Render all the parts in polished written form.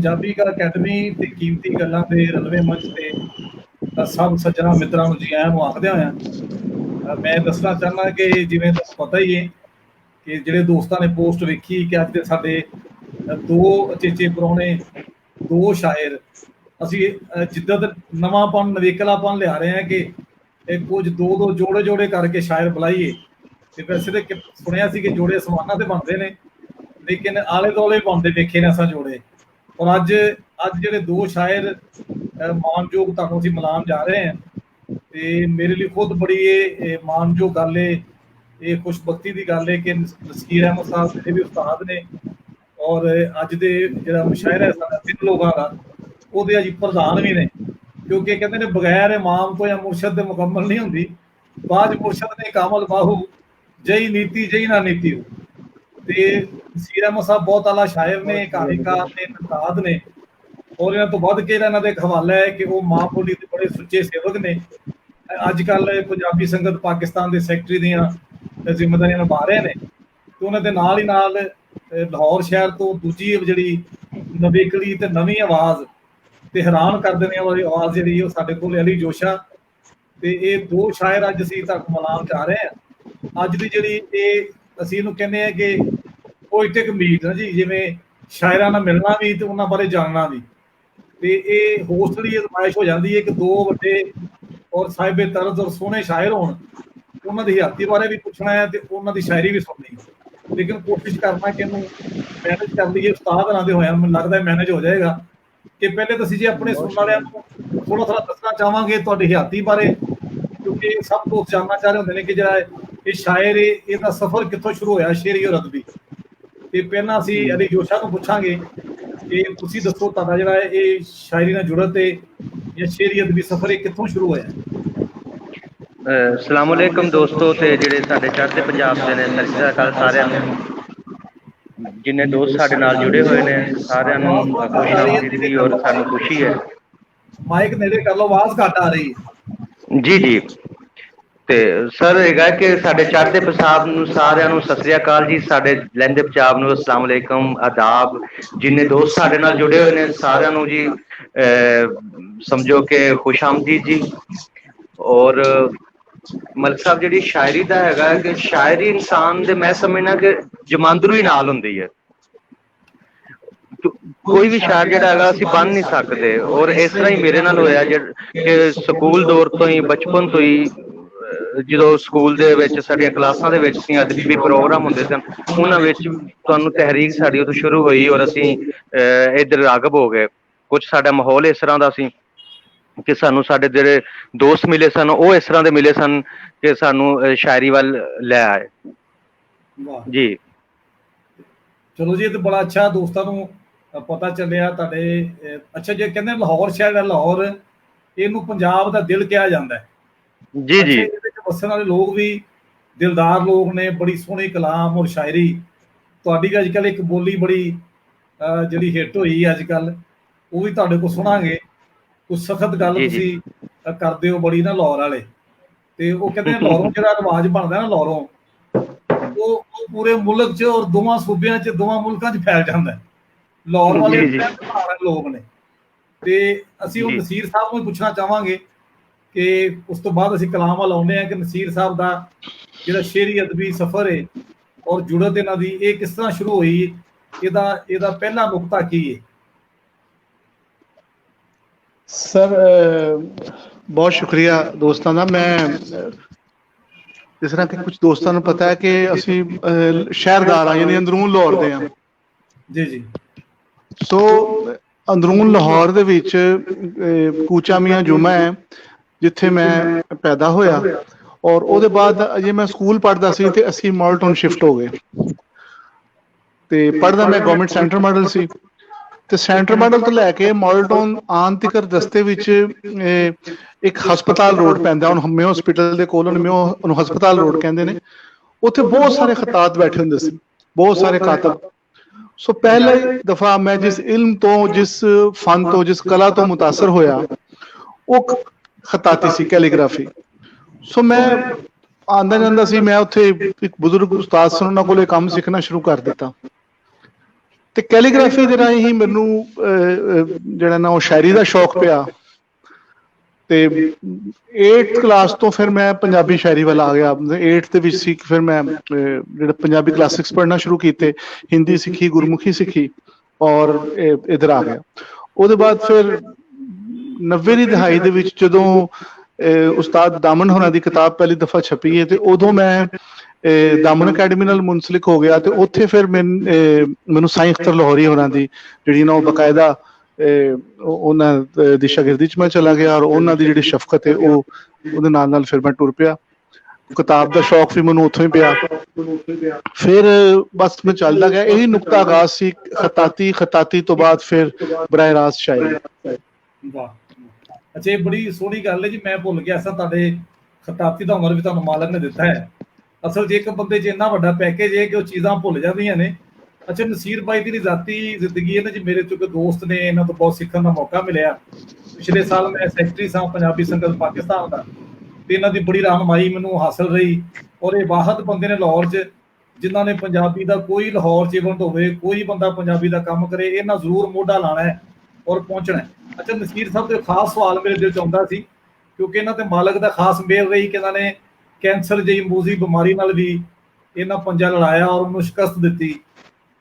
Punjabi academy ਤੇ ਕੀਮਤੀ ਗੱਲਾਂ ਦੇ ਰਲਵੇਂ ਮੰਚ ਤੇ ਸਭ ਸੱਜਣਾ ਮਿੱਤਰਾਂ ਨੂੰ ਜੀ ਆਇਆਂ ਨੂੰ ਆਖਦਿਆਂ ਹੋਇਆਂ ਮੈਂ ਦੱਸਣਾ ਚਾਹੁੰਦਾ ਕਿ ਜਿਵੇਂ ਤੁਹਾਨੂੰ ਪਤਾ ਹੀ ਹੈ ਕਿ ਜਿਹੜੇ ਦੋਸਤਾਂ ਨੇ ਪੋਸਟ ਵੇਖੀ ਕਿ ਅੱਜ ਦੇ ਸਾਡੇ ਦੋ ਚੇਚੇ ਪ੍ਰਾਹੁਣੇ, ਦੋ ਸ਼ਾਇਰ ਅਸੀਂ ਜਿੱਦਾਂ ਨਵਾਂਪਨ ਨਵੇਕਲਾਪਨ ਲਿਆ ਰਹੇ ਹਾਂ ਕਿ ਕੁਝ ਦੋ ਦੋ ਜੋੜੇ ਜੋੜੇ ਕਰਕੇ ਸ਼ਾਇਰ ਬੁਲਾਈਏ। ਤੇ ਵੈਸੇ ਤਾਂ ਸੁਣਿਆ ਸੀ ਕਿ ਜੋੜੇ ਅਸਮਾਨਾਂ ਤੇ ਬਣਦੇ ਨੇ, ਲੇਕਿਨ ਆਲੇ ਦੁਆਲੇ ਬਣਦੇ ਵੇਖੇ ਨੇ ਅਸਾਂ ਜੋੜੇ। ਔਰ ਅੱਜ ਜਿਹੜੇ ਦੋ ਸ਼ਾਇਰ ਮਾਣਯੋਗ ਤੁਹਾਨੂੰ ਅਸੀਂ ਮਿਲਾਉਣ ਜਾ ਰਹੇ ਹਾਂ, ਤੇ ਮੇਰੇ ਲਈ ਖੁਦ ਬੜੀ ਇਹ ਮਾਣਯੋਗ ਗੱਲ ਹੈ, ਇਹ ਖੁਸ਼ਬਖਤੀ ਦੀ ਗੱਲ ਹੈ ਕਿ ਨਸੀਰ ਅਹਿਮਦ ਸਾਹਿਬ ਜਿਹੜੇ ਵੀ ਉਸਤਾਦ ਨੇ ਔਰ ਅੱਜ ਦੇ ਜਿਹੜਾ ਮੁਸ਼ਾਇਰਾ ਹੈ ਸਾਡਾ ਤਿੰਨ ਲੋਕਾਂ ਦਾ, ਉਹਦੇ ਅੱਜ ਪ੍ਰਧਾਨ ਵੀ ਨੇ। ਕਿਉਂਕਿ ਕਹਿੰਦੇ ਨੇ ਬਗੈਰ ਇਮਾਮ ਤੋਂ ਜਾਂ ਮੁਰਸ਼ਦ ਦੇ ਮੁਕੰਮਲ ਨਹੀਂ ਹੁੰਦੀ। ਬਾਅਦ ਮੁਰਸ਼ਦ ਨੇ ਕਾਮਲ ਬਾਹੂ ਜਈ ਨੀਤੀ ਜਈ ਨਾ ਨੀਤੀ ਹੋ। ਤੇ ਨਸੀਰ ਅਹਿਮਦ ਸਾਹਿਬ ਬਹੁਤ ਆਲਾ ਸ਼ਾਇਰ ਨੇ, ਕਹਾਣੀਕਾਰ ਨੇ, ਨਕਾਦ ਨੇ, ਔਰ ਇਹਨਾਂ ਤੋਂ ਵੱਧ ਕੇ ਇਹਨਾਂ ਦਾ ਇੱਕ ਹਵਾਲਾ ਹੈ ਕਿ ਉਹ ਮਾਂ ਬੋਲੀ ਦੇ ਬੜੇ ਸੁੱਚੇ ਸੇਵਕ ਨੇ। ਅੱਜ ਕੱਲ੍ਹ ਪੰਜਾਬੀ ਸੰਗਤ ਪਾਕਿਸਤਾਨ ਦੇ ਸੈਕਟਰੀ ਦੀਆਂ ਜ਼ਿੰਮੇਵਾਰੀਆਂ ਨਿਭਾ ਰਹੇ ਨੇ, ਤੇ ਉਹਨਾਂ ਦੇ ਨਾਲ ਹੀ ਨਾਲ ਲਾਹੌਰ ਸ਼ਹਿਰ ਤੋਂ ਦੂਜੀ ਜਿਹੜੀ ਨਵੇਕਲੀ ਤੇ ਨਵੀਂ ਆਵਾਜ਼ ਤੇ ਹੈਰਾਨ ਕਰ ਦੇਣੇ ਵਾਲੀ ਆਵਾਜ਼ ਜਿਹੜੀ ਉਹ ਸਾਡੇ ਕੋਲ ਅਲੀ ਜੋਸ਼ਾ। ਤੇ ਇਹ ਦੋ ਸ਼ਾਇਰ ਅੱਜ ਅਸੀਂ ਤੁਹਾਨੂੰ ਮਿਲਾਉਣ ਜਾ ਰਹੇ ਹਾਂ। ਅੱਜ ਦੀ ਜਿਹੜੀ ਇਹ ਅਸੀਂ ਇਹਨੂੰ ਕਹਿੰਦੇ ਹਾਂ ਕਿ ਪੋਇਟਿਕ ਮੀਟ ਨਾ ਜੀ, ਜਿਵੇਂ ਸ਼ਾਇਰਾਂ ਨਾਲ ਮਿਲਣਾ ਵੀ ਤੇ ਉਹਨਾਂ ਬਾਰੇ ਜਾਣਨਾ ਵੀ। ਤੇ ਇਹ ਹੋਸਟ ਲਈ ਅਜ਼ਮਾਇਸ਼ ਹੋ ਜਾਂਦੀ ਹੈ ਕਿ ਦੋ ਵੱਡੇ ਔਰ ਸਾਹਿਬੇ ਤਰਜ਼ ਔਰ ਸੋਹਣੇ ਸ਼ਾਇਰ ਹੋਣ, ਉਹਨਾਂ ਦੀ ਹਯਾਤੀ ਬਾਰੇ ਵੀ ਪੁੱਛਣਾ ਹੈ ਤੇ ਉਹਨਾਂ ਦੀ ਸ਼ਾਇਰੀ ਵੀ ਸੁਣਨੀ। ਲੇਕਿਨ ਕੋਸ਼ਿਸ਼ ਕਰਨਾ ਕਿ ਇਹਨੂੰ ਮੈਨੇਜ ਕਰ ਲਈਏ। ਉਸਤਾਦ ਨਾਲ ਦੇ ਹੋਇਆ ਮੈਨੂੰ ਲੱਗਦਾ ਮੈਨੇਜ ਹੋ ਜਾਏਗਾ। ਕਿ ਪਹਿਲੇ ਤਾਂ ਅਸੀਂ ਜੇ ਆਪਣੇ ਸੁਣਨ ਵਾਲਿਆਂ ਨੂੰ ਥੋੜਾ ਥੋੜਾ ਦੱਸਣਾ ਚਾਹਾਂਗੇ ਤੁਹਾਡੀ ਹਯਾਤੀ ਬਾਰੇ, ਕਿਉਂਕਿ ਸਭ ਦੋਸਤ ਜਾਣਨਾ ਚਾਹ ਰਹੇ ਹੁੰਦੇ ਨੇ ਕਿ ਜਿਹੜਾ ਇਹ ਸ਼ਾਇਰ ਇਹਦਾ ਸਫ਼ਰ ਕਿੱਥੋਂ ਸ਼ੁਰੂ ਹੋਇਆ, ਸ਼ੇਰੀ ਔਰ ਅਦਬੀ। ਤੇ ਪਹਿਲਾਂ ਅਸੀਂ ਅਲੀ ਜੋਸ਼ਾ ਨੂੰ ਪੁੱਛਾਂਗੇ ਕਿ ਤੁਸੀਂ ਦੱਸੋ ਤੁਹਾਡਾ ਜਿਹੜਾ ਇਹ ਸ਼ਾਇਰੀ ਨਾਲ ਜੁੜਤ ਤੇ ਜਾਂ ਸ਼ੇਰੀ ਅਦਬੀ ਸਫ਼ਰ ਇਹ ਕਿੱਥੋਂ ਸ਼ੁਰੂ ਹੋਇਆ। ਅਸਲਾਮ ਅਲੈਕੁਮ ਦੋਸਤੋ, ਤੇ ਜਿਹੜੇ ਸਾਡੇ ਚੜ੍ਹਦੇ ਪੰਜਾਬ ਦੇ ਨੇ ਸਤਿ ਸ਼੍ਰੀ ਅਕਾਲ ਸਾਰਿਆਂ ਨੂੰ। ਜਿੰਨੇ ਦੋਸਤ ਸਾਡੇ ਨਾਲ ਜੁੜੇ ਹੋਏ ਨੇ ਸਾਰਿਆਂ ਨੂੰ ਖੁਸ਼ ਦੀ ਔਰ ਸਾਨੂੰ ਖੁਸ਼ੀ ਹੈ। ਮਾਈਕ ਨੇੜੇ ਕਰ ਲਓ, ਆਵਾਜ਼ ਘੱਟ ਆ ਰਹੀ ਹੈ। ਜੀ ਜੀ। ਤੇ ਸਰ ਹੈਗਾ ਕਿ ਸਾਡੇ ਚੜ੍ਹਦੇ ਪੰਜਾਬ ਨੂੰ ਸਾਰਿਆਂ ਨੂੰ ਸਤਿ ਸ਼੍ਰੀ ਅਕਾਲ ਜੀ, ਸਾਡੇ ਲਹਿੰਦੇ ਪੰਜਾਬ ਨੂੰ ਅਸਲਾਮ ਅਲੈਕੁਮ, ਆਦਾਬ। ਜਿੰਨੇ ਦੋਸਤ ਸਾਡੇ ਨਾਲ ਜੁੜੇ ਹੋਏ ਨੇ ਸਾਰਿਆਂ ਨੂੰ ਜੀ ਸਮਝੋ ਕਿ ਖੁਸ਼ ਆਮਦੀਦ ਜੀ। ਔਰ ਮਲਕ ਸਾਹਿਬ ਜਿਹੜੀ ਸ਼ਾਇਰੀ ਦਾ ਹੈਗਾ ਕਿ ਸ਼ਾਇਰੀ ਇਨਸਾਨ ਦੇ ਮੈਂ ਸਮਝਣਾ ਕਿ ਜਮਾਂਦਰੂ ਹੀ ਨਾਲ ਹੁੰਦੀ ਹੈ। ਕੋਈ ਵੀ ਸ਼ਾਇਰ ਜਿਹੜਾ ਹੈਗਾ ਅਸੀਂ ਬਣ ਨਹੀਂ ਸਕਦੇ। ਔਰ ਇਸ ਤਰ੍ਹਾਂ ਹੀ ਮੇਰੇ ਨਾਲ ਹੋਇਆ ਕਿ ਸਕੂਲ ਦੌਰ ਤੋਂ ਹੀ, ਬਚਪਨ ਤੋਂ ਹੀ, ਜਦੋਂ ਸਕੂਲ ਦੇ ਵਿੱਚ ਸਾਡੀਆਂ ਕਲਾਸਾਂ ਦੇ ਵਿੱਚ ਸੀ ਅਦਬੀ ਪ੍ਰੋਗਰਾਮ ਹੁੰਦੇ ਸਨ, ਉਹਨਾਂ ਵਿੱਚ ਤੁਹਾਨੂੰ ਤਹਿਰੀਕ ਸਾਡੀ ਉਦੋਂ ਸ਼ੁਰੂ ਹੋਈ ਔਰ ਅਸੀਂ ਇੱਧਰ ਰਾਗਬ ਹੋ ਗਏ। ਕੁਛ ਸਾਡਾ ਮਾਹੌਲ ਇਸ ਤਰ੍ਹਾਂ ਦਾ ਸੀ ਕਿ ਸਾਨੂੰ ਸਾਡੇ ਜਿਹੜੇ ਦੋਸਤ ਮਿਲੇ ਸਨ ਉਹ ਇਸ ਤਰ੍ਹਾਂ ਦੇ ਮਿਲੇ ਸਨ ਕਿ ਸਾਨੂੰ ਸ਼ਾਇਰੀ ਵੱਲ ਲੈ ਆਏ ਜੀ। ਚਲੋ ਜੀ, ਇਹ ਤਾਂ ਬੜਾ ਅੱਛਾ ਦੋਸਤਾਂ ਨੂੰ ਪਤਾ ਚੱਲਿਆ ਤੁਹਾਡੇ। ਅੱਛਾ, ਜੇ ਕਹਿੰਦੇ ਲਾਹੌਰ ਸ਼ਹਿਰ ਹੈ, ਲਾਹੌਰ ਇਹਨੂੰ ਪੰਜਾਬ ਦਾ ਦਿਲ ਕਿਹਾ ਜਾਂਦਾ ਹੈ ਜੀ ਜੀ। ਇਹਦੇ ਵਿੱਚ ਵਸਣ ਵਾਲੇ ਲੋਕ ਵੀ ਦਿਲਦਾਰ ਲੋਕ ਨੇ, ਬੜੀ ਸੋਹਣੀ ਕਲਾਮ ਔਰ ਸ਼ਾਇਰੀ। ਤੁਹਾਡੀ ਅੱਜ ਕੱਲ੍ਹ ਇੱਕ ਬੋਲੀ ਬੜੀ ਜਿਹੜੀ ਹਿੱਟ ਹੋਈ ਅੱਜ ਕੱਲ੍ਹ, ਉਹ ਵੀ ਤੁਹਾਡੇ ਕੋਲ ਸੁਣਾਂਗੇ। ਕੁਛ ਸਖਤ ਗੱਲ ਤੁਸੀਂ ਕਰਦੇ ਹੋ ਬੜੀ ਨਾ ਲਾਹੌਰ ਵਾਲੇ। ਤੇ ਉਹ ਕਹਿੰਦੇ ਲਾਹੌਰੋਂ ਜਿਹੜਾ ਰਿਵਾਜ ਬਣਦਾ ਨਾ ਲਾਹੌਰੋਂ, ਉਹ ਪੂਰੇ ਮੁਲਕ 'ਚ ਔਰ ਦੋਵਾਂ ਸੂਬਿਆਂ 'ਚ, ਦੋਵਾਂ ਮੁਲਕਾਂ 'ਚ ਫੈਲ ਜਾਂਦਾ। ਲਾਹੌਰ ਵਾਲੇ ਲੋਕ ਨੇ। ਤੇ ਅਸੀਂ ਉਹ ਨਸੀਰ ਸਾਹਿਬ ਨੂੰ ਪੁੱਛਣਾ ਚਾਹਾਂਗੇ ਕਿ ਉਸ ਤੋਂ ਬਾਅਦ ਅਸੀਂ ਕਲਾਮ ਵੱਲ ਆਉਂਦੇ ਹਾਂ ਕਿ ਨਸੀਰ ਸਾਹਿਬ ਦਾ ਜਿਹੜਾ ਸ਼ੇਰੀ ਅਦਬੀ ਸਫ਼ਰ ਹੈ ਔਰ ਜੁੜਤ ਇਹਨਾਂ ਦੀ ਇਹ ਕਿਸ ਤਰ੍ਹਾਂ ਸ਼ੁਰੂ ਹੋਈ, ਇਹਦਾ ਪਹਿਲਾ ਨੁਕਤਾ ਕੀ ਹੈ। ਸਰ ਬਹੁਤ ਸ਼ੁਕਰੀਆ ਦੋਸਤਾਂ ਦਾ। ਮੈਂ ਜਿਸ ਤਰ੍ਹਾਂ ਕਿ ਕੁਝ ਦੋਸਤਾਂ ਨੂੰ ਪਤਾ ਹੈ ਕਿ ਅਸੀਂ ਸ਼ਹਿਰਦਾਰ ਹਾਂ, ਯਾਨੀ ਅੰਦਰੂਨ ਲਾਹੌਰ ਦੇ ਹਾਂ ਜੀ ਜੀ। ਸੋ ਅੰਦਰੂਨ ਲਾਹੌਰ ਦੇ ਵਿੱਚ ਕੂਚਾ ਮੀਆਂ ਜੁਮਾ ਹੈ ਜਿੱਥੇ ਮੈਂ ਪੈਦਾ ਹੋਇਆ। ਔਰ ਉਹਦੇ ਬਾਅਦ ਅਜੇ ਮੈਂ ਸਕੂਲ ਪੜ੍ਹਦਾ ਸੀ ਤੇ ਅਸੀਂ ਮਾਲਟਨ ਸ਼ਿਫਟ ਹੋ ਗਏ। ਤੇ ਪੜ੍ਹਦਾ ਮੈਂ ਗਵਰਨਮੈਂਟ ਸੈਂਟਰ ਮਾਡਲ ਸੀ, ਤੇ ਸੈਂਟਰ ਮਾਡਲ ਤੋਂ ਲੈ ਕੇ ਮਾਲਟਨ ਆਉਣ ਤੱਕ ਰਸਤੇ ਵਿੱਚ ਇੱਕ ਹਸਪਤਾਲ ਰੋਡ ਪੈਂਦਾ, ਹੁਣ ਮੇਓ ਹਸਪੀਟਲ ਦੇ ਕੋਲ, ਉਹਨੂੰ ਹਸਪਤਾਲ ਰੋਡ ਕਹਿੰਦੇ ਨੇ। ਉੱਥੇ ਬਹੁਤ ਸਾਰੇ ਖਤਾਤ ਬੈਠੇ ਹੁੰਦੇ ਸੀ, ਬਹੁਤ ਸਾਰੇ ਕਾਤਬ। ਸੋ ਪਹਿਲੀ ਦਫਾ ਮੈਂ ਜਿਸ ਇਲਮ ਤੋਂ, ਜਿਸ ਫਨ ਤੋਂ, ਜਿਸ ਕਲਾ ਤੋਂ ਮੁਤਾਸਰ ਹੋਇਆ ਉਹ ਖਤਾਤੀ ਸੀ, ਕੈਲੀਗ੍ਰਾਫੀ। ਸੋ ਮੈਂ ਆਉਂਦਾ ਜਾਂਦਾ ਸੀ, ਮੈਂ ਉੱਥੇ ਇੱਕ ਬਜ਼ੁਰਗ ਉਸਤਾਦ ਸਨ, ਉਹਨਾਂ ਕੋਲ ਕੰਮ ਸਿੱਖਣਾ ਸ਼ੁਰੂ ਕਰ ਦਿੱਤਾ। ਤੇ ਕੈਲੀਗ੍ਰਾਫੀ ਦੇ ਰਾਹੀਂ ਹੀ ਮੈਨੂੰ ਜਿਹੜਾ ਨਾ ਉਹ ਸ਼ਾਇਰੀ ਦਾ ਸ਼ੌਕ ਪਿਆ ਤੇ 8th ਕਲਾਸ ਤੋਂ ਫਿਰ ਮੈਂ ਪੰਜਾਬੀ ਸ਼ਾਇਰੀ ਵੱਲ ਆ ਗਿਆ। 8th ਦੇ ਵਿੱਚ ਸੀ ਫਿਰ ਮੈਂ ਜਿਹੜਾ ਪੰਜਾਬੀ ਕਲਾਸਿਕਸ ਪੜ੍ਹਨਾ ਸ਼ੁਰੂ ਕੀਤੇ, ਹਿੰਦੀ ਸਿੱਖੀ, ਗੁਰਮੁਖੀ ਸਿੱਖੀ ਔਰ ਇੱਧਰ ਆ ਗਿਆ। ਉਹਦੇ ਬਾਅਦ ਫਿਰ 90 ਦੀ ਦਹਾਈ ਦੇ ਵਿੱਚ ਜਦੋਂ ਉਸਤਾਦ ਦਾਮਨ ਹੋਰਾਂ ਦੀ ਕਿਤਾਬ ਪਹਿਲੀ ਦਫਾ ਛਪੀ ਹੈ ਤੇ ਉਦੋਂ ਮੈਂ ਦਾਮਨ ਅਕੈਡਮੀ ਨਾਲ ਮੁੰਸਲਿਕ ਹੋ ਗਿਆ ਤੇ ਉੱਥੇ ਫਿਰ ਮੈਨੂੰ ਸਾਈਂ ਅਖਤਰ ਲਾਹੌਰੀ ਹੋਰਾਂ ਦੀ ਜਿਹੜੀ ਨਾ ਉਹ ਬਕਾਇਦਾ ਉਹਨਾਂ ਦੀ ਸ਼ਾਗਿਰਦੀ ਚ ਮੈਂ ਚਲਾ ਗਿਆ ਔਰ ਉਹਨਾਂ ਦੀ ਜਿਹੜੀ ਸ਼ਫਕਤ ਹੈ ਉਹ ਉਹਦੇ ਨਾਲ ਨਾਲ ਫਿਰ ਮੈਂ ਟੁਰ ਪਿਆ। ਕਿਤਾਬ ਦਾ ਸ਼ੌਕ ਵੀ ਮੈਨੂੰ ਉੱਥੋਂ ਹੀ ਪਿਆ। ਫਿਰ ਬਸ ਮੈਂ ਚੱਲਦਾ ਗਿਆ। ਇਹੀ ਨੁਕਤਾ ਆਗਾਜ਼ ਸੀ ਖਤਾਤੀ ਤੋਂ ਬਾਅਦ ਫਿਰ ਬਰਾਹ ਰਾਸਤ ਸ਼ਾਇਰੀ। ਵਾਹ, ਅੱਛਾ, ਇਹ ਬੜੀ ਸੋਹਣੀ ਗੱਲ ਹੈ ਜੀ। ਮੈਂ ਭੁੱਲ ਗਿਆ ਸਾਂ ਤੁਹਾਡੇ ਖਤਾਤੀ ਦਾ ਹੁਨਰ ਵੀ ਤੁਹਾਨੂੰ ਮਾਲਕ ਨੇ ਦਿੱਤਾ ਹੈ। ਅਸਲ 'ਚ ਇੱਕ ਬੰਦੇ 'ਚ ਇੰਨਾ ਵੱਡਾ ਪੈਕੇਜ ਹੈ ਕਿ ਉਹ ਚੀਜ਼ਾਂ ਭੁੱਲ ਜਾਂਦੀਆਂ ਨੇ। ਅੱਛਾ, ਨਸੀਰ ਬਾਈ ਦੀ ਜ਼ਾਤੀ ਜ਼ਿੰਦਗੀ ਇਹਨਾਂ 'ਚ ਮੇਰੇ ਚੁੱਕੇ ਦੋਸਤ ਨੇ, ਇਹਨਾਂ ਤੋਂ ਬਹੁਤ ਸਿੱਖਣ ਦਾ ਮੌਕਾ ਮਿਲਿਆ। ਪਿਛਲੇ ਸਾਲ ਮੈਂ ਸੈਕਟਰੀ ਸਾਂ ਪੰਜਾਬੀ ਸੰਗਤ ਪਾਕਿਸਤਾਨ ਦਾ, ਤੇ ਇਹਨਾਂ ਦੀ ਬੜੀ ਰਹਿਨੁਮਾਈ ਮੈਨੂੰ ਹਾਸਲ ਰਹੀ। ਔਰ ਇਹ ਵਾਹਦ ਬੰਦੇ ਨੇ ਲਾਹੌਰ 'ਚ ਜਿਨ੍ਹਾਂ ਨੇ ਪੰਜਾਬੀ ਦਾ ਕੋਈ ਲਾਹੌਰ 'ਚ ਇਵੈਂਟ ਹੋਵੇ, ਕੋਈ ਬੰਦਾ ਪੰਜਾਬੀ ਦਾ ਕੰਮ ਕਰੇ, ਇਹਨਾਂ ਜ਼ਰੂਰ ਮੋਢਾ ਲਾਣਾ ਹੈ ਔਰ ਪਹੁੰਚਣਾ ਹੈ। ਅੱਛਾ, ਨਸੀਰ ਸਾਹਿਬ ਦੇ ਖਾਸ ਸਵਾਲ ਮੇਰੇ ਦਿਲ 'ਚ ਆਉਂਦਾ ਸੀ ਕਿਉਂਕਿ ਇਹਨਾਂ ਤੇ ਮਾਲਕ ਦਾ ਖਾਸ ਮਿਹਰ ਰਹੀ ਕਿ ਇਹਨਾਂ ਨੇ ਕੈਂਸਰ ਜਿਹੀ ਮੂਜ਼ੀ ਬਿਮਾਰੀ ਨਾਲ ਵੀ ਇਹਨਾਂ ਪੰਜਾ ਲੜਾਇਆ ਔਰ ਉਹਨੂੰ ਸ਼ਿਕਸਤ ਦਿੱਤੀ।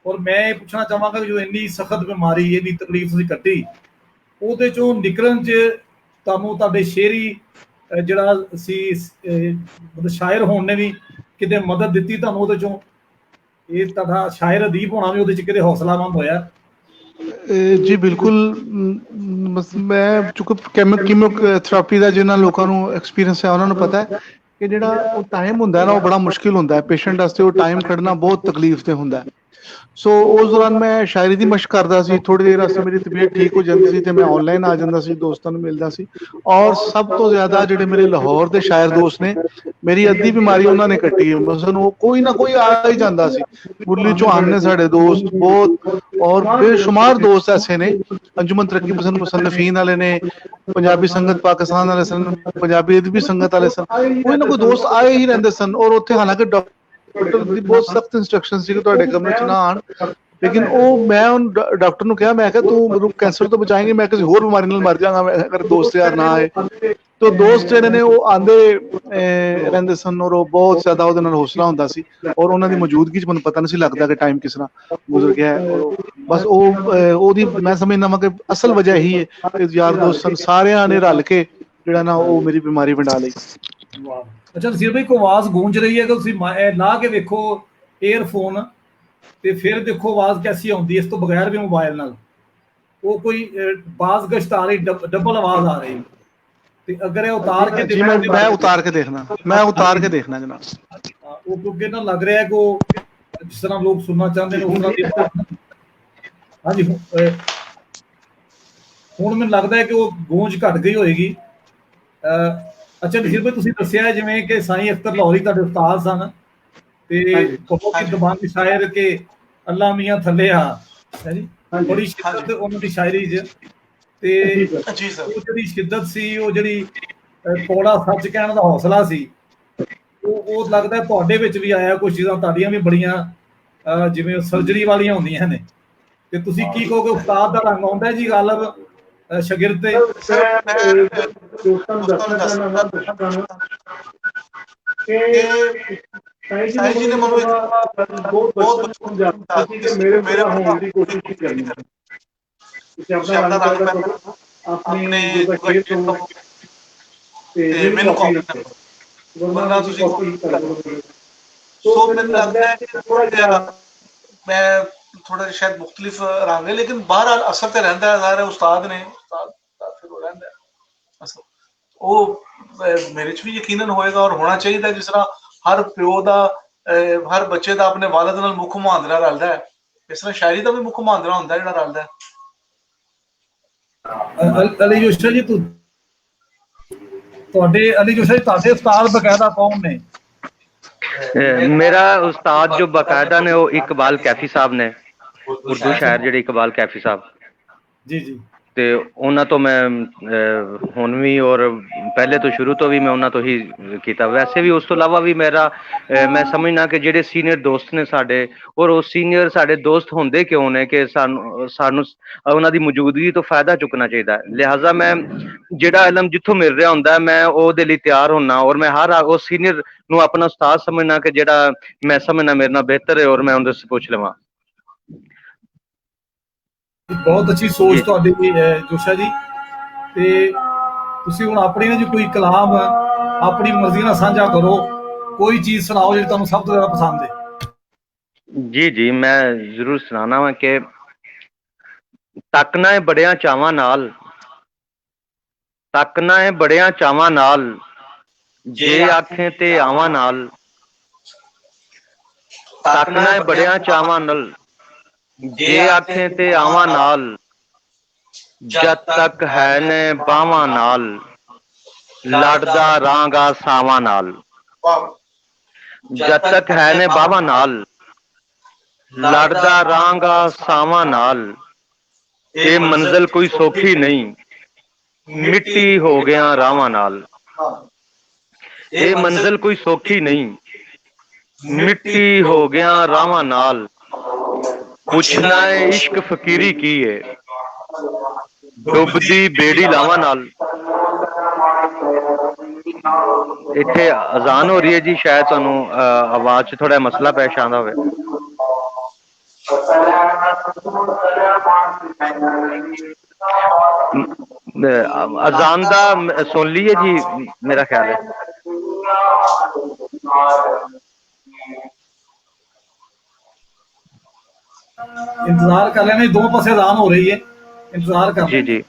ਔਰ ਮੈਂ ਇਹ ਪੁੱਛਣਾ ਚਾਹਾਂਗਾ ਕਿ ਜੋ ਇੰਨੀ ਸਖਤ ਬਿਮਾਰੀ, ਇੰਨੀ ਤਕਲੀਫ ਤੁਸੀਂ ਕੱਟੀ, ਉਹਦੇ 'ਚੋਂ ਨਿਕਲਣ 'ਚ ਤੁਹਾਨੂੰ ਤੁਹਾਡੇ ਸ਼ੇਰੀ ਜਿਹੜਾ ਸੀ ਮਤਲਬ ਸ਼ਾਇਰ ਹੋਣ ਨੇ ਵੀ ਕਿਤੇ ਮਦਦ ਦਿੱਤੀ ਤੁਹਾਨੂੰ ਉਹਦੇ 'ਚੋਂ? ਇਹ ਤੁਹਾਡਾ ਸ਼ਾਇਰ ਅਦੀਬ ਹੋਣਾ ਵੀ ਉਹਦੇ 'ਚ ਕਿਤੇ ਹੌਸਲਾਮੰਦ ਹੋਇਆ? ਜੀ ਬਿਲਕੁਲ। ਮੈਂ ਚੁੱਕ ਕੀਮੋਥੈਰੇਪੀ ਦਾ ਜਿਹਨਾਂ ਲੋਕਾਂ ਨੂੰ ਐਕਸਪੀਰੀਅੰਸ ਹੈ ਉਹਨਾਂ ਨੂੰ ਪਤਾ ਹੈ ਕਿ ਜਿਹੜਾ ਉਹ ਟਾਈਮ ਹੁੰਦਾ ਨਾ ਉਹ ਬੜਾ ਮੁਸ਼ਕਿਲ ਹੁੰਦਾ ਹੈ ਪੇਸ਼ੈਂਟ ਵਾਸਤੇ। ਉਹ ਟਾਈਮ ਕੱਢਣਾ ਬਹੁਤ ਤਕਲੀਫ ਤੇ ਹੁੰਦਾ ਹੈ। ਸੋ ਉਸ ਦੌਰਾਨ ਮੈਂ ਸ਼ਾਇਰੀ ਦੀ ਮਸ਼ਕ ਕਰਦਾ ਸੀ। ਥੋੜੀ ਦੇਰ ਵਾਸਤੇ ਮੇਰੀ ਤਬੀਅਤ ਠੀਕ ਹੋ ਜਾਂਦੀ ਸੀ ਤੇ ਮੈਂ ਆਨਲਾਈਨ ਆ ਜਾਂਦਾ ਸੀ, ਦੋਸਤਾਂ ਨੂੰ ਮਿਲਦਾ ਸੀ। ਔਰ ਸਭ ਤੋਂ ਜ਼ਿਆਦਾ ਜਿਹੜੇ ਮੇਰੇ ਲਾਹੌਰ ਦੇ ਸ਼ਾਇਰ ਦੋਸਤ ਨੇ, ਮੇਰੀ ਅੱਧੀ ਬਿਮਾਰੀ ਉਹਨਾਂ ਨੇ ਕੱਟੀ ਹੈ। ਮਸਲਨ ਉਹ ਕੋਈ ਨਾ ਕੋਈ ਆ ਹੀ ਜਾਂਦਾ ਸੀ। ਮੁਰਲੀ ਚੌਹਾਨ ਨੇ ਸਾਡੇ ਦੋਸਤ ਬਹੁਤ, ਔਰ ਬੇਸ਼ੁਮਾਰ ਦੋਸਤ ਐਸੇ ਨੇ। ਅੰਜੁਮਨ ਤਰੱਕੀ ਪਸੰਦ ਮੁਸੰਨਫੀਨ ਵਾਲੇ ਨੇ, ਪੰਜਾਬੀ ਸੰਗਤ ਪਾਕਿਸਤਾਨ ਵਾਲੇ ਸਨ, ਪੰਜਾਬੀ ਅਦਬੀ ਸੰਗਤ ਵਾਲੇ ਸਨ। ਕੋਈ ਨਾ ਕੋਈ ਦੋਸਤ ਆਏ ਹੀ ਰਹਿੰਦੇ ਸਨ। ਔਰ ਉੱਥੇ ਹਾਲਾਂਕਿ ਡਾਕਟਰ ਦੀ ਬਹੁਤ ਸਖਤ ਇੰਸਟਰਕਸ਼ਨ ਸੀ ਕਿ ਤੁਹਾਡੇ ਕਮਰੇ 'ਚ ਨਾ ਆਣ, ਲੇਕਿਨ ਉਹ ਮੈਂ ਡਾਕਟਰ ਨੂੰ ਕਿਹਾ, ਮੈਂ ਕਿਹਾ ਤੂੰ ਮੈਨੂੰ ਕੈਂਸਰ ਤੋਂ ਬਚਾਏਂਗੇ, ਮੈਂ ਕਿਸੇ ਹੋਰ ਬਿਮਾਰੀ ਨਾਲ ਮਰ ਜਾਵਾਂਗਾ ਮੈਂ ਅਗਰ ਦੋਸਤ ਯਾਰ ਨਾ ਆਏ। ਤੋ ਦੋਸਤ ਜਿਹੜੇ ਨੇ ਉਹ ਆਂਦੇ ਰਹਿੰਦੇ ਸਨ ਔਰ ਉਹ ਬਹੁਤ ਜ਼ਿਆਦਾ ਉਹਦੇ ਨਾਲ ਹੌਸਲਾ ਹੁੰਦਾ ਸੀ। ਔਰ ਉਹਨਾਂ ਦੀ ਮੌਜੂਦਗੀ 'ਚ ਮੈਨੂੰ ਪਤਾ ਨਹੀਂ ਸੀ ਲੱਗਦਾ ਕਿ ਟਾਈਮ ਕਿਸ ਤਰ੍ਹਾਂ ਗੁਜ਼ਰ ਗਿਆ ਹੈ। ਔਰ ਬਸ ਉਹਦੀ ਮੈਂ ਸਮਝਦਾ ਵਾਂ ਕਿ ਅਸਲ ਵਜ੍ਹਾ ਇਹੀ ਹੈ ਕਿ ਯਾਰ ਦੋਸਤ ਸਨ, ਸਾਰਿਆਂ ਨੇ ਰਲ ਕੇ ਜਿਹੜਾ ਨਾ ਉਹ ਮੇਰੀ ਬਿਮਾਰੀ ਵੰਡਾ ਲਈ। ਵਾਹ, ਅੱਛਾ ਨਸੀਰ ਭਾਈ, ਕੋਈ ਆਵਾਜ਼ ਗੂੰਜ ਰਹੀ ਹੈ ਕਿ ਤੁਸੀਂ ਲਾ ਕੇ ਵੇਖੋ ਏਅਰਫੋਨ ਤੇ ਫਿਰ ਦੇਖੋ ਆਵਾਜ਼ ਕੈਸੀ ਆਉਂਦੀ ਹੈ ਇਸ ਤੋਂ ਬਗੈਰ ਵੀ ਮੋਬਾਈਲ ਨਾਲ। ਉਹ ਕੋਈ ਬਾਜ਼ ਗਸ਼ਤ ਆ ਰਹੀ, ਡਬਲ ਆਵਾਜ਼ ਆ ਰਹੀ, ਤੇ ਅਗਰ ਇਹ ਉਤਾਰ ਕੇ ਜੀ ਮੈਂ ਉਤਾਰ ਕੇ ਦੇਖਣਾ, ਜਨਾਬ। ਉਹ ਕਿਉਂਕਿ ਨਾ ਲੱਗ ਰਿਹਾ ਕਿ ਉਹ ਜਿਸ ਤਰ੍ਹਾਂ ਲੋਕ ਸੁਣਨਾ ਚਾਹੁੰਦੇ ਨੇ ਉਸ ਤਰ੍ਹਾਂ ਦੀ। ਹਾਂਜੀ, ਹੁਣ ਮੈਨੂੰ ਲੱਗਦਾ ਹੈ ਕਿ ਉਹ ਗੂੰਜ ਘਟ ਗਈ ਹੋਏਗੀ। ਅੱਛਾ ਨਸੀਰ ਭਾਈ, ਤੁਸੀਂ ਦੱਸਿਆ ਜਿਵੇਂ ਕਿ ਸਾਈਂ ਅਖਤਰ ਲਾਹੌਰੀ ਤੁਹਾਡੇ ਉਸਤਾਦ ਸਨ ਤੇ ਬਹੁਤ ਹੀ ਦਿਮਾਗੀ ਸ਼ਾਇਰ ਕਿ ਅੱਲਾ ਮੀਆਂ ਥੱਲੇ ਆ, ਹੈ ਜੀ, ਬੜੀ ਸ਼ਿੱਦਤ ਉਹਨਾਂ ਦੀ ਸ਼ਾਇਰੀ 'ਚ। ਤੇ ਉਹ ਜਿਹੜੀ ਸ਼ਿੱਦਤ ਸੀ, ਉਹ ਜਿਹੜੀ ਕੋੜਾ ਸੱਚ ਕਹਿਣ ਦਾ ਹੌਸਲਾ ਸੀ, ਉਹ ਲੱਗਦਾ ਤੁਹਾਡੇ ਵਿੱਚ ਵੀ ਆਇਆ। ਕੁਝ ਚੀਜ਼ਾਂ ਤੁਹਾਡੀਆਂ ਵੀ ਬੜੀਆਂ ਜਿਵੇਂ ਸਰਜਰੀ ਵਾਲੀਆਂ ਹੁੰਦੀਆਂ ਨੇ। ਤੇ ਤੁਸੀਂ ਕੀ ਕਹੋਗੇ, ਉਸਤਾਦ ਦਾ ਰੰਗ ਆਉਂਦਾ ਜੀ ਗਾਲਬ ਸ਼ਾਗਿਰਦ ਤੇ? ਸਾਈਂ ਜੀ ਨੇ ਮੈਨੂੰ ਬਹੁਤ ਬਚਪਨ ਕਿ ਮੇਰੇ ਹੋਣ ਦੀ ਕੋਸ਼ਿਸ਼ ਕਰਨੀ ਹੈ। ਤੁਸੀਂ ਆਪਣਾ ਰੰਗ ਆਪਣੇ ਤੇ ਮੈਨੂੰ ਕਾਪੀ ਕਰੋ, ਵਰਨਾ ਤੁਸੀਂ ਕਾਪੀ ਕਰ ਦੋਗੇ। ਸੋ ਮੈਨੂੰ ਲੱਗਦਾ ਹੈ ਕਿ ਥੋੜਾ ਜਿਹਾ ਮੈਂ ਥੋੜਾ ਜਿਹਾ ਸ਼ਾਇਦ ਮੁਖਤਲਿਫ ਰੰਗ ਹੈ, ਲੇਕਿਨ ਬਹਰਹਾਲ ਅਸਰ ਤੇ ਰਹਿੰਦਾ ਹੈ। ਸਾਰੇ ਉਸਤਾਦ ਨੇ, ਉਸਤਾਦ ਫਿਰ ਉਹ ਰਹਿੰਦਾ ਅਸਲ। ਉਹ ਮੇਰੇ 'ਚ ਵੀ ਯਕੀਨਨ ਹੋਏਗਾ ਔਰ ਹੋਣਾ ਚਾਹੀਦਾ। ਜਿਸ ਤਰ੍ਹਾਂ ਹਰ ਪਿਓ ਦਾ, ਹਰ ਬੱਚੇ ਦਾ ਆਪਣੇ ਵਾਲਿਦ ਨਾਲ ਮੁੱਖ ਮੁਹਾਂਦਰਾ ਰਲਦਾ ਹੈ, ਇਸ ਤਰ੍ਹਾਂ ਸ਼ਾਇਰੀ ਦਾ ਵੀ ਮੁੱਖ ਮੁਹਾਂਦਰਾ ਹੁੰਦਾ ਜਿਹੜਾ ਰਲਦਾ ਹੈ। ਅਲੀ ਜੋਸ਼ਾ ਜੀ, ਤੁਹਾਡੇ ਅਲੀ ਜੋਸ਼ਾ ਜੀ, ਤੁਹਾਡੇ ਉਸਤਾਦ ਬਕਾਇਦਾ ਕੌਣ ਨੇ? मेरा उस्ताद जो बाकायदा ने वो इकबाल कैफी साहब ने, उर्दू शायर जेडे इकबाल कैफी साहब। जी जी। ਤੇ ਉਹਨਾਂ ਤੋਂ ਮੈਂ ਹੁਣ ਵੀ ਔਰ ਪਹਿਲੇ ਤੋਂ ਸ਼ੁਰੂ ਤੋਂ ਵੀ ਮੈਂ ਉਹਨਾਂ ਤੋਂ ਹੀ ਕੀਤਾ। ਵੈਸੇ ਵੀ ਉਸ ਤੋਂ ਇਲਾਵਾ ਵੀ ਮੇਰਾ ਮੈਂ ਸਮਝਣਾ ਕਿ ਜਿਹੜੇ ਸੀਨੀਅਰ ਦੋਸਤ ਨੇ ਸਾਡੇ, ਔਰ ਉਹ ਸੀਨੀਅਰ ਸਾਡੇ ਦੋਸਤ ਹੁੰਦੇ ਕਿਉਂ ਨੇ ਕਿ ਸਾਨੂੰ ਉਹਨਾਂ ਦੀ ਮੌਜੂਦਗੀ ਤੋਂ ਫਾਇਦਾ ਚੁੱਕਣਾ ਚਾਹੀਦਾ ਹੈ। ਲਿਹਾਜ਼ਾ ਮੈਂ ਜਿਹੜਾ ਇਲਮ ਜਿੱਥੋਂ ਮਿਲ ਰਿਹਾ ਹੁੰਦਾ ਮੈਂ ਉਹਦੇ ਲਈ ਤਿਆਰ ਹੁੰਨਾ, ਔਰ ਮੈਂ ਹਰ ਉਸ ਸੀਨੀਅਰ ਨੂੰ ਆਪਣਾ ਉਸਤਾਦ ਸਮਝਣਾ ਕਿ ਜਿਹੜਾ ਮੈਂ ਸਮਝਣਾ ਮੇਰੇ ਨਾਲ ਬਿਹਤਰ ਹੈ, ਔਰ ਮੈਂ ਉਹਦੇ ਤੋਂ ਪੁੱਛ ਲਵਾਂ। ਬਹੁਤ ਅੱਛੀ ਸੋਚ ਤੁਹਾਡੀ ਜੋਸ਼ਾ ਜੀ। ਤੇ ਤੁਸੀਂ ਹੁਣ ਆਪਣੀ ਨਾ ਜੀ ਕੋਈ ਕਲਾਮ ਆਪਣੀ ਮਰਜ਼ੀ ਨਾਲ ਸਾਂਝਾ ਕਰੋ, ਕੋਈ ਚੀਜ਼ ਸੁਣਾਓ ਜਿਹੜੀ ਤੁਹਾਨੂੰ ਸਭ ਤੋਂ ਜ਼ਿਆਦਾ ਪਸੰਦ ਹੈ। ਜੀ ਜੀ, ਮੈਂ ਜ਼ਰੂਰ ਸੁਣਾਉਣਾ ਵਾ ਕਿ ਤੱਕਣਾ ਹੈ ਬੜਿਆਂ ਚਾਵਾਂ ਨਾਲ, ਤੱਕਣਾ ਹੈ ਬੜਿਆਂ ਚਾਵਾਂ ਨਾਲ, ਜੇ ਆਖੇ ਤੇ ਆਵਾਂ ਨਾਲ, ਤੱਕਣਾ ਹੈ ਬੜਿਆਂ ਚਾਵਾਂ ਨਾਲ, ਜੇ ਆਖੇ ਤੇ ਆਵਾਂ ਨਾਲ, ਜਦ ਤੱਕ ਹੈ ਨੇ ਬਾਵਾਂ ਨਾਲ, ਲੜਦਾ ਰਾਂਗਾ ਸਾਵਾਂ ਨਾਲ। ਜਦ ਤੱਕ ਹੈ ਨੇ ਬਾਵਾਂ ਨਾਲ, ਲੜਦਾ ਰਾਂਗਾ ਸਾਵਾਂ ਨਾਲ, ਇਹ ਮੰਜ਼ਿਲ ਕੋਈ ਸੌਖੀ ਨਹੀਂ, ਮਿੱਟੀ ਹੋ ਗਿਆ ਰਾਵਾਂ ਨਾਲ। ਇਹ ਮੰਜ਼ਿਲ ਕੋਈ ਸੌਖੀ ਨਹੀਂ, ਮਿੱਟੀ ਹੋ ਗਿਆ ਰਾਵਾਂ ਨਾਲ। ਪੁੱਛਣਾ ਏ ਇਸ਼ਕ ਫਕੀਰੀ ਕੀ ਏ, ਡੁੱਬਦੀ ਬੇੜੀ ਲਾਵਾਂ ਨਾਲ। ਇੱਥੇ ਅਜ਼ਾਨ ਹੋ ਰਹੀ ਹੈ ਜੀ, ਸ਼ਾਇਦ ਤੁਹਾਨੂੰ ਆਵਾਜ਼ 'ਚ ਥੋੜਾ ਮਸਲਾ ਪੇਸ਼ ਆਉਂਦਾ ਹੋਵੇ। ਅਜ਼ਾਨ ਦਾ ਸੁਣ ਲਈਏ ਜੀ, ਮੇਰਾ ਖਿਆਲ ਹੈ। इंतजार कर लेना, दो पासे अजान हो रही है, इंतजार कर जी जी।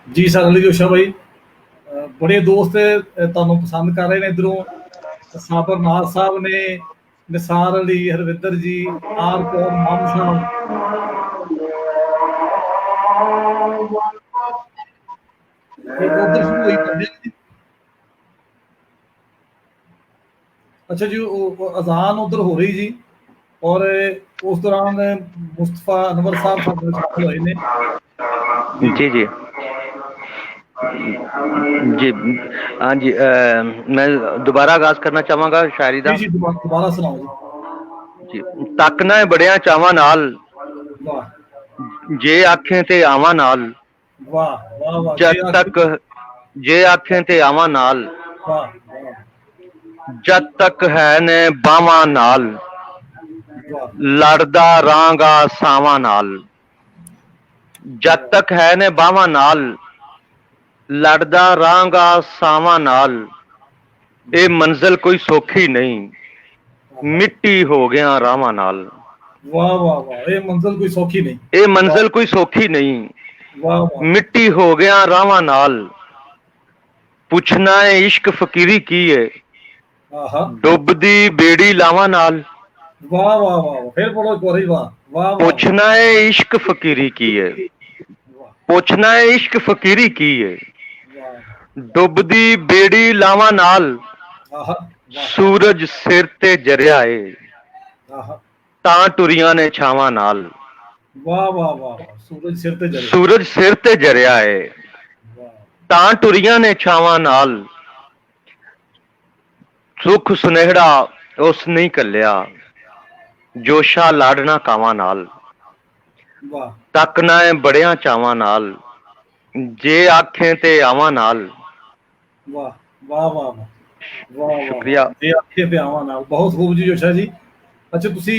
जी सर अली जोशा भाई, बड़े दोस्त ਤੁਹਾਨੂੰ ਪਸੰਦ ਕਰ ਰਹੇ ਨੇ। ਇਧਰੋਂ ਸਾਬਰ ਨਾਜ਼ ਸਾਹਿਬ ਨੇ, ਨਿਸਾਰ ਅਲੀ, ਹਰਵਿੰਦਰ ਜੀ, ਆਰ ਕੌਰ, ਮਾਮ ਸਾਹਿਬ। एक उधर शुरू हुई कर दिया। अच्छा जी, अजान उधर हो रही जी, और उस दौरान मुस्तफा अनवर साहब शामिल हुए ने। जी जी जी, हाँ जी। मैं दोबारा आगाज करना चाहवागा शायरी दा। जी दोबारा सुनाओ जी। तकना है बड़िया चावां नाल, जे आखें ते आवां नाल, वाह वाह वाह, जद तक जे आखें ते आवां नाल, जद तक है ने बावां नाल, लड़दा रांगा सावां नाल। जद तक है ने बावां नाल, लड़दा रांगा सावां नाल, ये मंजिल कोई सौखी नहीं, मिट्टी हो गया रावां नाल। वाह वाह वाह, ये मंजिल कोई सौखी नहीं, ये मंजिल कोई सौखी नहीं, वाह वाह, मिट्टी हो गया रावां नाल। पुछना है इश्क फकीरी की है, डुबदी बेड़ी लावां नाल। वाह वाह वाह, फिर बोलो एक बारी, वाह वाह वाह पूछना है इश्क फकीरी की है, वाह पूछना है इश्क फकीरी की है, वाह डुबदी बेड़ी लावां नाल, वाह वाह सूरज सिर ते जरिया है, वाह ਤਾਂ ਟੁਰੀਆਂ ਨੇ ਛਾਵਾਂ ਨਾਲ, वाह वाह वाह वाह, सूरज सिर ते जरिया, ਸੂਰਜ ਸਿਰ ਤੇ ਜਰਿਆ ਏ, वाह ਤਾਂ ਟੁਰੀਆਂ ਨੇ ਛਾਵਾਂ ਨਾਲ, ਸੁਖ ਸੁਨੇਹੜਾ ਉਸ ਨਹੀਂ ਕੱਲਿਆ, ਜੋਸ਼ਾ ਲਾੜਨਾ ਕਾਵਾਂ ਨਾਲ, वाह ਤੱਕਣਾ ਏ ਬੜਿਆਂ ਚਾਵਾਂ ਨਾਲ, ਜੇ ਆਖੇ ਤੇ ਆਵਾਂ ਨਾਲ। वाह वाह वाह वाह वाह वाह ਸ਼ੁਕਰੀਆ। ये आपके पे आवा नाल, बहुत खूब जी जोशा जी। अच्छा तुसी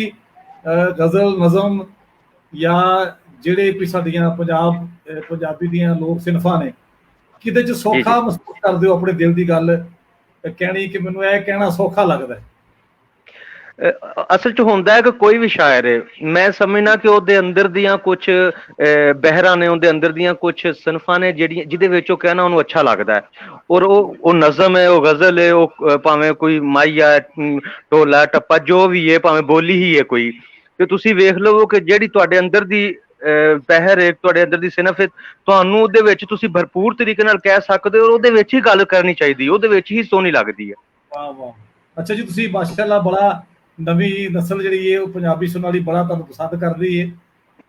गजल नज़म या ਜਿਹੜੇ ਵੀ ਸਾਡੀਆਂ ਪੰਜਾਬੀ ਦੀਆਂ ਲੋਕ ਸਿਨਫਾਂ ਨੇ, ਕਿਤੇ ਚ ਸੌਖਾ ਮਹਿਸੂਸ ਕਰਦੇ ਹੋ ਆਪਣੇ ਦਿਲ ਦੀ ਗੱਲ ਕਹਿਣੀ ਕਿ ਮੈਨੂੰ ਇਹ ਕਹਿਣਾ ਸੌਖਾ ਲੱਗਦਾ ਹੈ? ਅਸਲ ਚ ਹੁੰਦਾ ਹੈ ਕਿ ਕੋਈ ਵੀ ਸ਼ਾਇਰ ਹੈ, ਮੈਂ ਸਮਝਣਾ ਕਿ ਉਹਦੇ ਅੰਦਰ ਦੀਆਂ ਕੁਝ ਬਹਿਰਾਂ ਨੇ, ਉਹਦੇ ਅੰਦਰ ਦੀਆਂ ਕੁਝ ਸਨਫਾਂ ਨੇ ਜਿਹੜੀਆਂ ਜਿਹਦੇ ਵਿੱਚ ਉਹ ਕਹਿਣਾ ਉਹਨੂੰ ਅੱਛਾ ਲੱਗਦਾ ਹੈ, ਔਰ ਉਹ ਨਜ਼ਮ ਹੈ, ਉਹ ਗਜ਼ਲ ਹੈ, ਉਹ ਭਾਵੇਂ ਕੋਈ ਮਾਈਆ ਢੋਲਾ ਟੱਪਾ ਜੋ ਵੀ ਹੈ, ਭਾਵੇਂ ਬੋਲੀ ਹੀ ਹੈ ਕੋਈ, ਤੇ ਤੁਸੀਂ ਵੇਖ ਲਵੋ ਕਿ ਜਿਹੜੀ ਤੁਹਾਡੇ ਅੰਦਰ ਦੀ ਬਹਿਰ ਹੈ, ਤੁਹਾਡੇ ਅੰਦਰ ਦੀ ਸਿਨਫ ਹੈ, ਤੁਹਾਨੂੰ ਉਹਦੇ ਵਿੱਚ ਤੁਸੀਂ ਭਰਪੂਰ ਤਰੀਕੇ ਨਾਲ ਕਹਿ ਸਕਦੇ ਹੋ, ਉਹਦੇ ਵਿੱਚ ਹੀ ਗੱਲ ਕਰਨੀ ਚਾਹੀਦੀ, ਉਹਦੇ ਵਿੱਚ ਹੀ ਸੋਹਣੀ ਲੱਗਦੀ ਹੈ। ਵਾਹ ਵਾਹ, ਅੱਛਾ ਜੀ ਤੁਸੀਂ ਮਾਸ਼ਾਅੱਲਾ ਬੜਾ ਨਵੀਂ ਨਸਲ ਜਿਹੜੀ ਹੈ ਉਹ ਪੰਜਾਬੀ ਸੁਣਨ ਵਾਲੀ ਬੜਾ ਤੁਹਾਨੂੰ ਪਸੰਦ ਕਰਦੀ ਹੈ,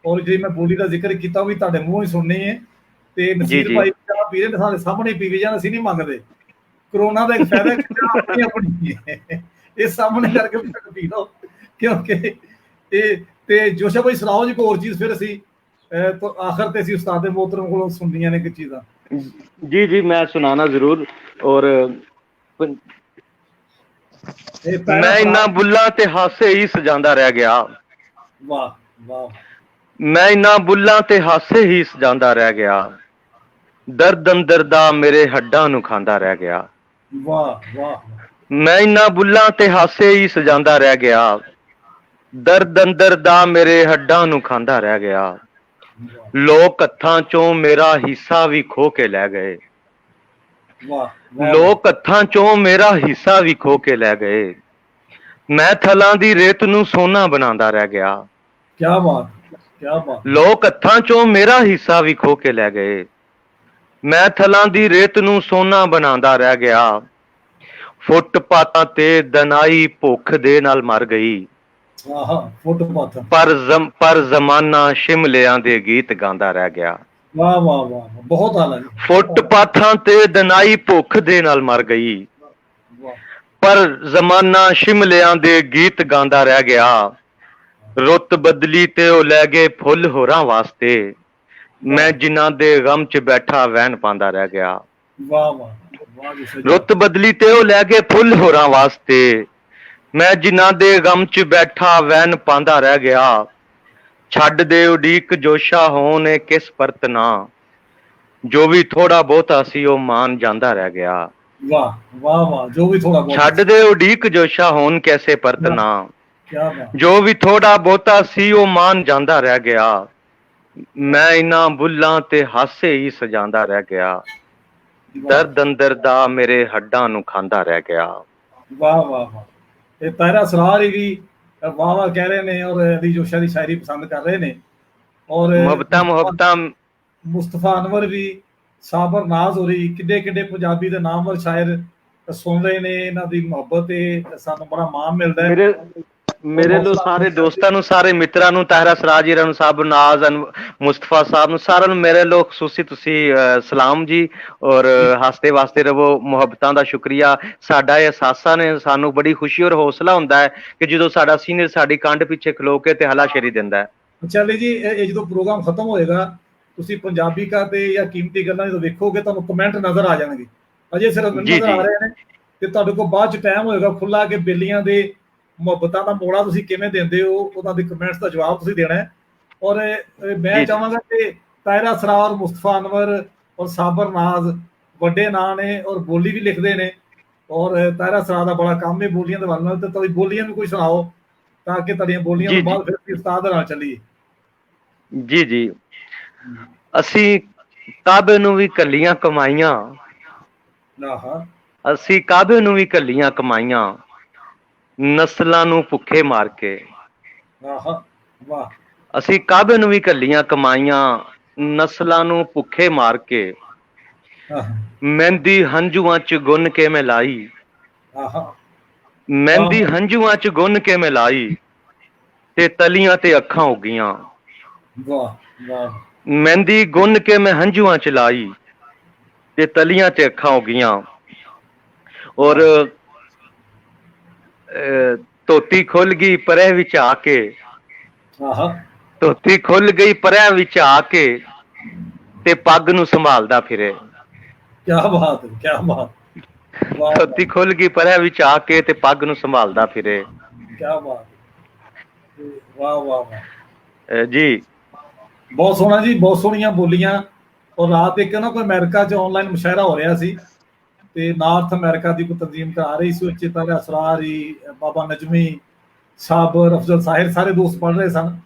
ਔਰ ਜਿਹੜੀ ਮੈਂ ਬੋਲੀ ਦਾ ਜ਼ਿਕਰ ਕੀਤਾ ਉਹ ਵੀ ਤੁਹਾਡੇ ਮੂੰਹੋਂ ਹੀ ਸੁਣਨੀ ਹੈ। ਤੇ ਨਸੀਰ ਭਾਈ ਚਾਹ ਪੀ ਰਹੇ ਨੇ ਸਾਡੇ ਸਾਹਮਣੇ ਪੀ ਕੇ ਜਾਣ, ਅਸੀਂ ਨਹੀਂ ਮੰਗਦੇ। ਕਰੋਨਾ ਦਾ ਇੱਕ ਫਾਇਦਾ ਕਿ ਚਾਹ ਆਪਣੀ ਆਪਣੀ ਹੈ, ਇਹ ਸਾਹਮਣੇ ਕਰਕੇ ਪੀ ਲਓ, ਕਿਉਂਕਿ ਇਹ ਤੇ ਜੋਸ਼ਾ ਭਾਈ ਸੁਣਾਓ ਜੀ ਕੋਈ ਹੋਰ ਚੀਜ਼, ਫਿਰ ਅਸੀਂ ਆਖਰ ਤੇ ਅਸੀਂ ਉਸਤਾਦ ਮੋਹਤਰਮ ਕੋਲੋਂ ਸੁਣਨੀਆਂ ਨੇ ਕਿ ਚੀਜ਼ਾਂ। ਜੀ ਜੀ ਮੈਂ ਸੁਣਾਣਾ ਜ਼ਰੂਰ। ਔਰ ਮੈਂ ਇਨਾ ਬੁੱਲਾਂ ਤੇ ਹਾਸੇ ਹੀ ਸਜਾਉਂਦਾ ਰਹਿ ਗਿਆ, ਵਾਹ ਵਾਹ, ਮੈਂ ਇਨਾ ਬੁੱਲਾਂ ਤੇ ਹਾਸੇ ਹੀ ਸਜਾਉਂਦਾ ਰਹਿ ਗਿਆ, ਦਰਦ ਅੰਦਰ ਦਾ ਮੇਰੇ ਹੱਡਾਂ ਨੂੰ ਖਾਂਦਾ ਰਹਿ ਗਿਆ। ਵਾਹ ਵਾਹ, ਮੈਂ ਇਨਾ ਬੁੱਲਾਂ ਤੇ ਹਾਸੇ ਹੀ ਸਜਾਉਂਦਾ ਰਹਿ ਗਿਆ, ਦਰਦ ਅੰਦਰ ਦਾ ਮੇਰੇ ਹੱਡਾਂ ਨੂੰ ਖਾਂਦਾ ਰਹਿ ਗਿਆ। ਲੋਕ ਹੱਥਾਂ ਚੋਂ ਮੇਰਾ ਹਿੱਸਾ ਵੀ ਖੋ ਕੇ ਲੈ ਗਏ, ਲੋਕ ਹੱਥਾਂ ਚੋਂ ਮੇਰਾ ਹਿੱਸਾ ਵੀ ਖੋ ਕੇ ਲੈ ਗਏ, ਮੈਂ ਥਲਾਂ ਦੀ ਰੇਤ ਨੂੰ ਸੋਨਾ ਬਣਾਉਂਦਾ ਰਹਿ ਗਿਆ। ਕਿਆ ਬਾਤ, ਕਿਆ ਬਾਤ। ਲੋਕ ਹੱਥਾਂ ਚੋਂ ਮੇਰਾ ਹਿੱਸਾ ਵੀ ਖੋ ਕੇ ਲੈ ਗਏ, ਮੈਂ ਥਲਾਂ ਦੀ ਰੇਤ ਨੂੰ ਸੋਨਾ ਬਣਾਉਂਦਾ ਰਹਿ ਗਿਆ। ਫੁੱਟਪਾਥਾਂ ਤੇ ਦਨਾਈ ਭੁੱਖ ਦੇ ਨਾਲ ਮਰ ਗਈ, ਪਰ ਜ਼ਮਾਨਾ ਸ਼ਿਮਲਿਆਂ ਦੇ ਗੀਤ ਗਾਉਂਦਾ ਰਹਿ ਗਿਆ। ਵਾਹ ਵਾਹ ਵਾਹ, ਬਹੁਤ ਆਲਾ ਜੀ। ਫੁੱਟਪਾਥਾਂ ਤੇ ਦਨਾਈ ਭੁੱਖ ਦੇ ਨਾਲ ਮਰ ਗਈ, ਪਰ ਜ਼ਮਾਨਾ ਸ਼ਿਮਲਿਆਂ ਦੇ ਗੀਤ ਗਾਉਂਦਾ ਰਹਿ ਗਿਆ। ਰੁੱਤ ਬਦਲੀ ਤੇ ਉਹ ਲੈ ਗਏ ਫੁੱਲ ਹੋਰਾਂ ਵਾਸਤੇ, ਮੈਂ ਜਿਨ੍ਹਾਂ ਦੇ ਗਮ 'ਚ ਬੈਠਾ ਵਹਿਣ ਪਾਉਂਦਾ ਰਹਿ ਗਿਆ। ਵਾਹ ਵਾਹ, ਰੁੱਤ ਬਦਲੀ ਤੇ ਉਹ ਲੈ ਗਏ ਫੁੱਲ ਹੋਰਾਂ ਵਾਸਤੇ, ਮੈਂ ਜਿਨ੍ਹਾਂ ਦੇ ਗਮ 'ਚ ਬੈਠਾ ਵਹਿਣ ਪਾਉਂਦਾ ਰਹਿ ਗਿਆ। ਛੱਡ ਦੇ ਉਡੀਕ ਜੋਸ਼ਾ ਹੋਣ ਕਿਸ ਪਰਤ ਨਾ, ਜੋ ਵੀ ਥੋੜਾ ਬਹੁਤਾ ਸੀ ਉਹ ਮਾਨ ਜਾਂਦਾ ਰਹਿ ਗਿਆ। ਵਾਹ ਵਾਹ ਵਾਹ, ਜੋ ਵੀ ਥੋੜਾ ਬਹੁਤ। ਛੱਡ ਦੇ ਉਡੀਕ ਜੋਸ਼ਾ ਹੋਣ ਕੈਸੇ ਪਰਤ ਨਾ, ਜੋ ਵੀ ਥੋੜਾ ਬਹੁਤਾ ਸੀ ਉਹ ਮਾਨ ਜਾਂਦਾ ਰਹਿ ਗਿਆ। ਮੈਂ ਇਹਨਾਂ ਬੁੱਲਾਂ ਤੇ ਹਾਸੇ ਹੀ ਸਜਾਉਂਦਾ ਰਹਿ ਗਿਆ, ਦਰਦ ਅੰਦਰ ਦਾ ਮੇਰੇ ਹੱਡਾਂ ਨੂੰ ਖਾਂਦਾ ਰਹਿ ਗਿਆ। ਵਾਹ ਵਾਹ ਵਾਹ, ਇਹ ਤਾਹਿਰਾ ਸਰਾਰ ਵੀ ਵਾਹ ਵਾਹ ਕਹਿ ਰਹੇ ਨੇ, ਔਰ ਅਲੀ ਜੋਸ਼ਾ ਦੀ ਸ਼ਾਇਰੀ ਪਸੰਦ ਕਰ ਰਹੇ ਨੇ, ਔਰ ਮੁਹੱਬਤਾਂ ਮੁਸਤਫਾ ਅਨਵਰ ਵੀ, ਸਾਬਰ ਨਾਜ਼ ਹੋਰੀ, ਕਿੱਡੇ ਕਿੱਡੇ ਪੰਜਾਬੀ ਦੇ ਨਾਮਵਰ ਸ਼ਾਇਰ ਸੁਣ ਰਹੇ ਨੇ। ਇਹਨਾਂ ਦੀ ਮੁਹੱਬਤ ਤੇ ਸਾਨੂੰ ਬੜਾ ਮਾਣ ਮਿਲਦਾ ਹੈ। ਮੇਰੇ ਲੋ ਸਾਰੇ ਦੋਸਤਾਂ ਨੂੰ, ਸਾਰੇ ਮਿੱਤਰਾਂ ਨੂੰ, ਤਾਹਿਰਾ ਸਰਾਜ ਜੀ ਨੂੰ, ਸਾਬਰ ਨਾਜ਼, ਮੁਸਤਫਾ ਸਾਹਿਬ ਨੂੰ, ਸਾਰਿਆਂ ਨੂੰ ਮੇਰੇ ਲੋ ਖਸੂਸੀ ਤੁਸੀਂ ਸਲਾਮ ਜੀ, ਔਰ ਹੱਸਦੇ ਵਾਸਤੇ ਰਵੋ। ਮੁਹੱਬਤਾਂ ਦਾ ਸ਼ੁਕਰੀਆ। ਸਾਡਾ ਇਹ ਅਹਿਸਾਸਾਂ ਨੇ, ਸਾਨੂੰ ਬੜੀ ਖੁਸ਼ੀ ਔਰ ਹੌਸਲਾ ਹੁੰਦਾ ਹੈ ਕਿ ਜਦੋਂ ਸਾਡਾ ਸੀਨੀਅਰ ਸਾਡੀ ਕੰਧ ਪਿੱਛੇ ਖਲੋ ਕੇ ਤੇ ਹਲਾਸ਼ੇਰੀ ਦਿੰਦਾ ਹੈ। ਚੱਲੇ ਜੀ, ਇਹ ਜਦੋਂ ਪ੍ਰੋਗਰਾਮ ਖਤਮ ਹੋਏਗਾ ਤੁਸੀਂ ਪੰਜਾਬੀ ਕਾ ਤੇ ਜਾਂ ਕੀਮਤੀ ਗੱਲਾਂ ਜਦੋਂ ਵੇਖੋਗੇ ਤੁਹਾਨੂੰ ਕਮੈਂਟ ਨਜ਼ਰ ਆ ਜਾਣਗੇ। ਅਜੇ ਸਿਰਫ ਨਜ਼ਰ ਆ ਰਹੇ ਨੇ, ਤੇ ਤੁਹਾਡੇ ਕੋਲ ਬਾਅਦ ਚ ਟਾਈਮ ਹੋਏਗਾ ਖੁੱਲਾ ਕਿ ਬੇਲੀਆਂ ਦੇ ਮੁਹੱਬਤਾਂ ਦਾ ਮੋੜਾ ਤੁਸੀਂ ਕਿਵੇਂ ਦਿੰਦੇ ਹੋ, ਉਹਨਾਂ ਦੇ ਕਮੈਂਟਸ ਦਾ ਜਵਾਬ ਤੁਸੀਂ ਦੇਣਾ ਹੈ। ਔਰ ਮੈਂ ਚਾਹਾਂਗਾ ਕਿ ਤਾਹਿਰਾ ਸਰਾਰ, ਮੁਸਤਫਾ ਅਨਵਰ ਔਰ ਸਾਬਰ ਨਾਜ਼ ਵੱਡੇ ਨਾਂ ਨੇ, ਔਰ ਬੋਲੀ ਵੀ ਲਿਖਦੇ ਨੇ, ਔਰ ਤਾਹਿਰਾ ਸਰਾਰ ਦਾ ਬੜਾ ਕੰਮ ਹੈ ਬੋਲੀਆਂ ਦੇ ਵੱਲ ਨਾਲ, ਤੇ ਤੁਹਾਡੀ ਬੋਲੀਆਂ ਵੀ ਕੋਈ ਸੁਣਾਓ ਤਾਂ ਕਿ ਤੁਹਾਡੀਆਂ ਬੋਲੀਆਂ ਤੋਂ ਬਾਅਦ ਫਿਰ ਉਸਤਾਦ ਨਾਲ ਚੱਲੀਏ। ਜੀ ਜੀ, ਅਸੀਂ ਕਾਬੇ ਨੂੰ ਵੀ ਕੱਲੀਆਂ ਕਮਾਈਆਂ, ਅਸੀਂ ਕਾਬੇ ਨੂੰ ਵੀ ਕੱਲੀਆਂ ਕਮਾਈਆਂ, ਨਸਲਾਂ ਨੂੰ ਭੁੱਖੇ ਮਾਰ ਕੇ। ਆਹਾ ਵਾਹ ਅਸੀਂ ਕਾਬੇ ਨੂੰ ਵੀ ਘੱਲੀਆਂ ਕਮਾਈਆਂ, ਨਸਲਾਂ ਨੂੰ ਭੁੱਖੇ ਮਾਰ ਕੇ। ਆਹ ਮਹਿੰਦੀ ਹੰਝੂਆਂ ਚ ਗੁੰਨ ਕੇ ਮੈਂ ਲਾਈ, ਆਹਾ ਮਹਿੰਦੀ ਹੰਝੂਆਂ ਚ ਗੁੰਨ ਕੇ ਮੈਂ ਲਾਈ, ਤੇ ਤਲੀਆਂ ਤੇ ਅੱਖਾਂ ਹੋ ਗਈਆਂ। ਵਾਹ ਵਾਹ ਮਹਿੰਦੀ ਗੁੰਨ ਕੇ ਮੈਂ ਹੰਝੂਆਂ ਚ ਲਾਈ, ਤੇ ਤਲੀਆਂ ਤੇ ਅੱਖਾਂ ਹੋ ਗਈਆਂ। ਔਰ ਧੋਤੀ ਖੁੱਲ ਗਈ ਪਰੇ ਵਿੱਚ ਆ ਕੇ, ਆਹਾ ਧੋਤੀ ਖੁੱਲ ਗਈ ਪਰੇ ਵਿੱਚ ਆ ਕੇ, ਤੇ ਪੱਗ ਨੂੰ ਸੰਭਾਲਦਾ ਫਿਰੇ। ਕੀ ਬਾਤ ਹੈ, ਕੀ ਬਾਤ, ਵਾਹ ਧੋਤੀ ਖੁੱਲ ਗਈ ਪਰੇ ਵਿੱਚ ਆ ਕੇ, ਤੇ ਪੱਗ ਨੂੰ ਸੰਭਾਲਦਾ ਫਿਰੇ। ਕੀ ਬਾਤ, ਵਾਹ ਵਾਹ ਵਾਹ ਜੀ ਬਹੁਤ ਸੋਹਣਾ ਜੀ, ਬਹੁਤ ਸੋਹਣੀਆਂ ਬੋਲੀਆਂ। ਔਰ ਰਾਤ ਇੱਕ ਨਾ ਕੋਈ ਅਮਰੀਕਾ 'ਚ ਆਨਲਾਈਨ ਮੁਸ਼ਾਇਰਾ ਹੋ ਰਿਹਾ ਸੀ, ਤੇ ਨਾਰਥ ਅਮਰੀਕਾ ਦੀ ਕੋਈ ਤਨਜ਼ੀਮ ਕਰਾ ਰਹੀ ਸੀ। ਉੱਚੇ ਤਾਰੇ ਅਸਰਾਰੀ, ਬਾਬਾ ਨਜਮੀ, ਸਾਬਰ, ਅਫਜ਼ਲ ਸਾਹਿਰ ਸਾਰੇ ਦੋਸਤ ਪੜ੍ਹ ਰਹੇ ਸਨ,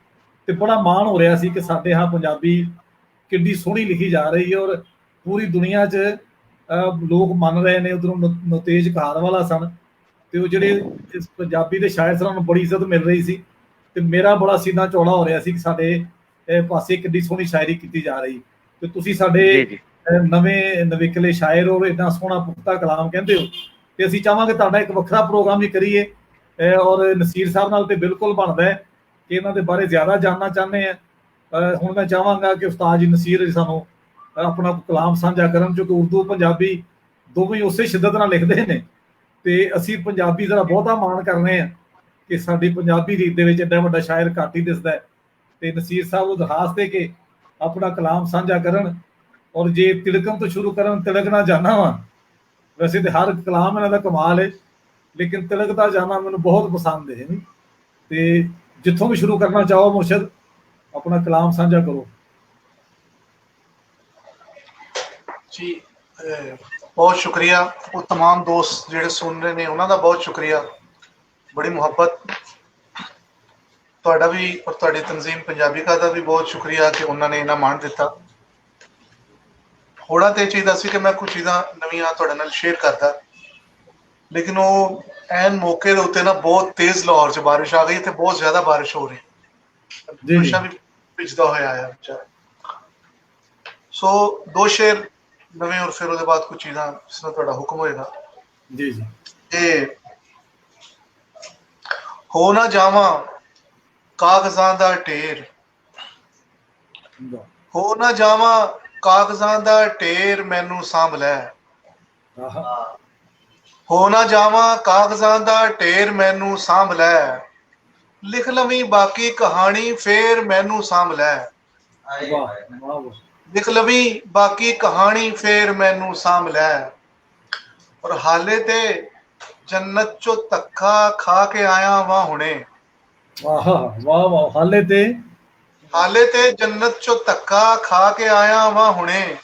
ਤੇ ਬੜਾ ਮਾਣ ਹੋ ਰਿਹਾ ਸੀ ਕਿ ਸਾਡੇ ਹਾਂ ਪੰਜਾਬੀ ਕਿੰਨੀ ਸੋਹਣੀ ਲਿਖੀ ਜਾ ਰਹੀ ਹੈ। ਔਰ ਪੂਰੀ ਦੁਨੀਆ 'ਚ ਲੋਕ ਮੰਨ ਰਹੇ ਨੇ। ਉਧਰੋਂ ਨਤੇਜ ਕਹਾਰਵਾਲਾ ਸਨ, ਤੇ ਉਹ ਜਿਹੜੇ ਇਸ ਪੰਜਾਬੀ ਦੇ ਸ਼ਾਇਰ ਸਨ, ਨੂੰ ਬੜੀ ਇੱਜ਼ਤ ਮਿਲ ਰਹੀ ਸੀ। ਤੇ ਮੇਰਾ ਬੜਾ ਸੀਨਾ ਚੌੜਾ ਹੋ ਰਿਹਾ ਸੀ ਕਿ ਸਾਡੇ ਪਾਸੇ ਕਿੰਨੀ ਸੋਹਣੀ ਸ਼ਾਇਰੀ ਕੀਤੀ ਜਾ ਰਹੀ। ਤੇ ਤੁਸੀਂ ਸਾਡੇ ਨਵੇਂ ਨਵੇਕਲੇ ਸ਼ਾਇਰ ਔਰ ਇੰਨਾ ਸੋਹਣਾ ਪੁਖਤਾ ਕਲਾਮ ਕਹਿੰਦੇ ਹੋ, ਤੇ ਅਸੀਂ ਚਾਹਾਂਗੇ ਤੁਹਾਡਾ ਇੱਕ ਵੱਖਰਾ ਪ੍ਰੋਗਰਾਮ ਵੀ ਕਰੀਏ। ਔਰ ਨਸੀਰ ਸਾਹਿਬ ਨਾਲ ਤੇ ਬਿਲਕੁਲ ਬਣਦਾ ਹੈ ਕਿ ਇਹਨਾਂ ਦੇ ਬਾਰੇ ਜ਼ਿਆਦਾ ਜਾਣਨਾ ਚਾਹੁੰਦੇ ਆ। ਹੁਣ ਮੈਂ ਚਾਹਾਂਗਾ ਕਿ ਉਸਤਾਦ ਜੀ ਨਸੀਰ ਸਾਨੂੰ ਆਪਣਾ ਕਲਾਮ ਸਾਂਝਾ ਕਰਨ, ਜੋ ਕਿ ਉਰਦੂ ਪੰਜਾਬੀ ਦੋਵੇਂ ਉਸੇ ਸ਼ਿੱਦਤ ਨਾਲ ਲਿਖਦੇ ਨੇ, ਤੇ ਅਸੀਂ ਪੰਜਾਬੀ ਜ਼ਰਾ ਬਹੁਤਾ ਮਾਣ ਕਰਨੇ ਆ ਕਿ ਸਾਡੀ ਪੰਜਾਬੀ ਰੀਤ ਦੇ ਵਿੱਚ ਐਡਾ ਵੱਡਾ ਸ਼ਾਇਰ ਘੱਟ ਹੀ ਦਿਸਦਾ ਹੈ। ਤੇ ਨਸੀਰ ਸਾਹਿਬ ਨੂੰ ਦਰਖਾਸਤ ਦੇ ਕੇ ਆਪਣਾ ਕਲਾਮ ਸਾਂਝਾ ਕਰਨ। ਔਰ ਜੇ ਤਿਲਕਣ ਤੋਂ ਸ਼ੁਰੂ ਕਰਨ, ਤਿਲਕਣਾ ਜਾਣਾ ਵਾ, ਵੈਸੇ ਤੇ ਹਰ ਕਲਾਮ ਇਹਨਾਂ ਦਾ ਕਮਾਲ ਹੈ, ਲੇਕਿਨ ਤਿਲਕਦਾ ਜਾਣਾ ਮੈਨੂੰ ਬਹੁਤ ਪਸੰਦ ਹੈ। ਤੇ ਜਿੱਥੋਂ ਵੀ ਸ਼ੁਰੂ ਕਰਨਾ ਚਾਹੋ ਮੁਰਸ਼ਦ, ਆਪਣਾ ਕਲਾਮ ਸਾਂਝਾ ਕਰੋ ਜੀ। ਬਹੁਤ ਸ਼ੁਕਰੀਆ। ਉਹ तमाम ਦੋਸਤ ਜਿਹੜੇ ਸੁਣ ਰਹੇ ਨੇ ਉਹਨਾਂ ਦਾ ਬਹੁਤ ਸ਼ੁਕਰੀਆ, ਬੜੀ ਮੁਹੱਬਤ ਤੁਹਾਡਾ ਵੀ, ਔਰ ਤੁਹਾਡੀ ਤਨਜ਼ੀਮ ਪੰਜਾਬੀ ਕਾ ਦਾ ਵੀ ਬਹੁਤ ਸ਼ੁਕਰੀਆ ਕਿ ਉਹਨਾਂ ਨੇ ਇਹਨਾਂ ਮਾਣ ਦਿੱਤਾ। ਹੋਣਾ ਤੇ ਚਾਹੀਦਾ ਸੀ ਕਿ ਮੈਂ ਕੁਝ ਚੀਜ਼ਾਂ ਨਵੀਆਂ ਤੁਹਾਡੇ ਨਾਲ ਸ਼ੇਅਰ ਕਰਦਾ, ਲੇਕਿਨ ਉਹ ਐਨ ਮੌਕੇ ਦੇ ਉੱਤੇ ਨਾ ਬਹੁਤ ਤੇਜ਼ ਲਾਹੌਰ 'ਚ ਬਾਰਿਸ਼ ਆ ਗਈ, ਤੇ ਬਹੁਤ ਜ਼ਿਆਦਾ ਬਾਰਿਸ਼ ਹੋ ਰਹੀ, ਬਾਰਿਸ਼ਾਂ ਵੀ ਭਿੱਜਦਾ ਹੋਇਆ ਆਇਆ ਵਿਚਾਰਾ। ਸੋ ਦੋ ਸ਼ੇਰ ਨਵੇਂ, ਔਰ ਫਿਰ ਉਹਦੇ ਬਾਅਦ ਕੁਝ ਚੀਜ਼ਾਂ ਜਿਸ ਨਾਲ ਤੁਹਾਡਾ ਹੁਕਮ ਹੋਏਗਾ। ਜੀ ਜੀ। ਇਹ ਹੋ ਨਾ ਜਾਵਾਂ ਕਾਗਜ਼ਾਂ ਦਾ ਢੇਰ, ਹੋ ਨਾ ਜਾਵਾਂ ਕਾਗਜ਼ਾਂ ਦਾ ਢੇਰ, ਮੈਨੂੰ ਸਾਂਭ ਲੈ। ਹੋ ਨਾ ਜਾਵਾਂ ਕਾਗਜ਼ਾਂ ਦਾ ਢੇਰ, ਮੈਨੂੰ ਸਾਂਭ ਲੈ। ਲਿਖ ਲਵੀਂ ਬਾਕੀ ਕਹਾਣੀ, ਫੇਰ ਮੈਨੂੰ ਸਾਂਭ ਲੈ। ਲਿਖ ਲਵੀਂ ਬਾਕੀ ਕਹਾਣੀ, ਫੇਰ ਮੈਨੂੰ ਸਾਂਭ ਲੈ। ਔਰ ਹਾਲੇ ਤੇ ਜੰਨਤ ਚੋਂ ਧੱਕਾ ਖਾ ਕੇ ਆਇਆ ਵਾਂ ਹੁਣੇ। ਵਾਹ ਵਾਹ ਵਾਹ, ਹਾਲੇ ਤੇ ਜੰਨਤ ਚੋਂ ਧੱਕਾ ਖਾ ਕੇ ਆਇਆ ਵਾਂ ਹੁਣੇ।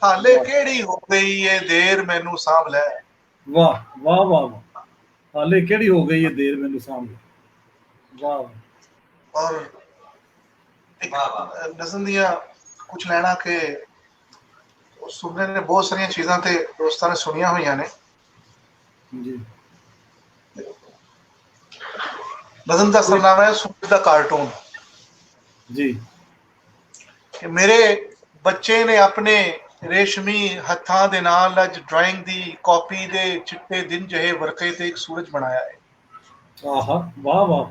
ਹਾਲੇ ਕਿਹੜੀ ਹੋ ਗਈ ਏ ਦੇਰ, ਮੈਨੂੰ ਸਾਂਭ ਲੈ। ਵਾਹ ਵਾਹ ਵਾਹ ਵਾਹ, ਹਾਲੇ ਕਿਹੜੀ ਹੋ ਗਈ ਏ ਦੇਰ, ਮੈਨੂੰ ਸਾਂਭ ਲੈ। ਵਾਹ। ਔਰ ਨਜ਼ਮ ਦੀਆਂ ਕੁਝ ਲੈਣਾ ਕਿ ਸੁਣਨੇ ਨੇ ਬਹੁਤ ਸਾਰੀਆਂ ਚੀਜ਼ਾਂ ਤੇ ਦੋਸਤਾਂ ਨੇ ਸੁਣੀਆਂ ਹੋਈਆਂ ਨੇ ਜੀ। ਨਜ਼ਮ ਦਾ ਸਰਨਾਮਾ ਹੈ ਸੂਰਜ ਦਾ ਕਾਰਟੂਨ ਜੀ। ਕਿ ਮੇਰੇ ਬੱਚੇ ਨੇ ਆਪਣੇ ਰੇਸ਼ਮੀ ਹੱਥਾਂ ਦੇ ਨਾਲ ਅੱਜ ਡਰਾਇੰਗ ਦੀ ਕਾਪੀ ਦੇ ਚਿੱਟੇ ਦਿਨ ਜਿਹੇ ਵਰਕੇ ਤੇ ਇੱਕ ਸੂਰਜ ਬਣਾਇਆ ਹੈ। ਆਹਾ ਵਾਹ ਵਾਹ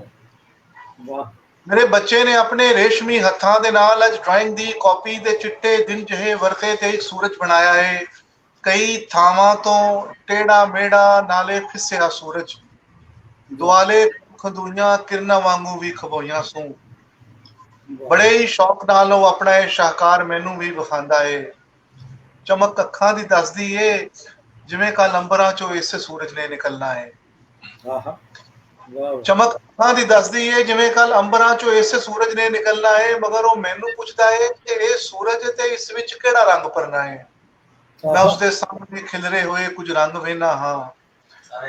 ਵਾਹ। ਮੇਰੇ ਬੱਚੇ ਨੇ ਆਪਣੇ ਰੇਸ਼ਮੀ ਹੱਥਾਂ ਦੇ ਨਾਲ ਅੱਜ ਡਰਾਇੰਗ ਦੀ ਕਾਪੀ ਦੇ ਚਿੱਟੇ ਦਿਨ ਜਿਹੇ ਵਰਕੇ ਤੇ ਇੱਕ ਸੂਰਜ ਬਣਾਇਆ ਹੈ। ਕਈ ਥਾਵਾਂ ਤੋਂ ਟੇੜਾ ਮੇੜਾ ਨਾਲੇ ਫਿਸਿਆ ਸੂਰਜ, ਦੁਆਲੇ ਖਦੂਈਆਂ ਕਿਰਨਾਂ ਵਾਂਗੂ ਵੀ ਖਬੋਈਆਂ ਸੂ। ਬੜੇ ਹੀ ਸ਼ੌਕ ਨਾਲ ਉਹ ਆਪਣਾ ਇਹ ਸ਼ਾਹਕਾਰ ਮੈਨੂੰ ਵੀ ਵਿਖਾਉਂਦਾ ਏ। ਚਮਕ ਅੱਖਾਂ ਦੀ ਦੱਸਦੀ ਏ ਜਿਵੇਂ ਕੱਲ ਅੰਬਰਾਂ ਚੋਂ ਇਸੇ ਸੂਰਜ ਨੇ ਨਿਕਲਣਾ ਏ। ਚਮਕ ਅੱਖਾਂ ਦੀ ਦੱਸਦੀ ਏ ਜਿਵੇਂ ਕੱਲ ਅੰਬਰਾਂ ਚੋਂ ਇਸੇ ਸੂਰਜ ਨੇ ਨਿਕਲਣਾ ਏ। ਮਗਰ ਉਹ ਮੈਨੂੰ ਪੁੱਛਦਾ ਏ ਕਿ ਇਹ ਸੂਰਜ ਤੇ ਇਸ ਵਿੱਚ ਕਿਹੜਾ ਰੰਗ ਭਰਨਾ ਏ। ਮੈਂ ਉਸਦੇ ਸਾਹਮਣੇ ਖਿਲਰੇ ਹੋਏ ਕੁਝ ਰੰਗ ਵੇਖਦਾ ਹਾਂ।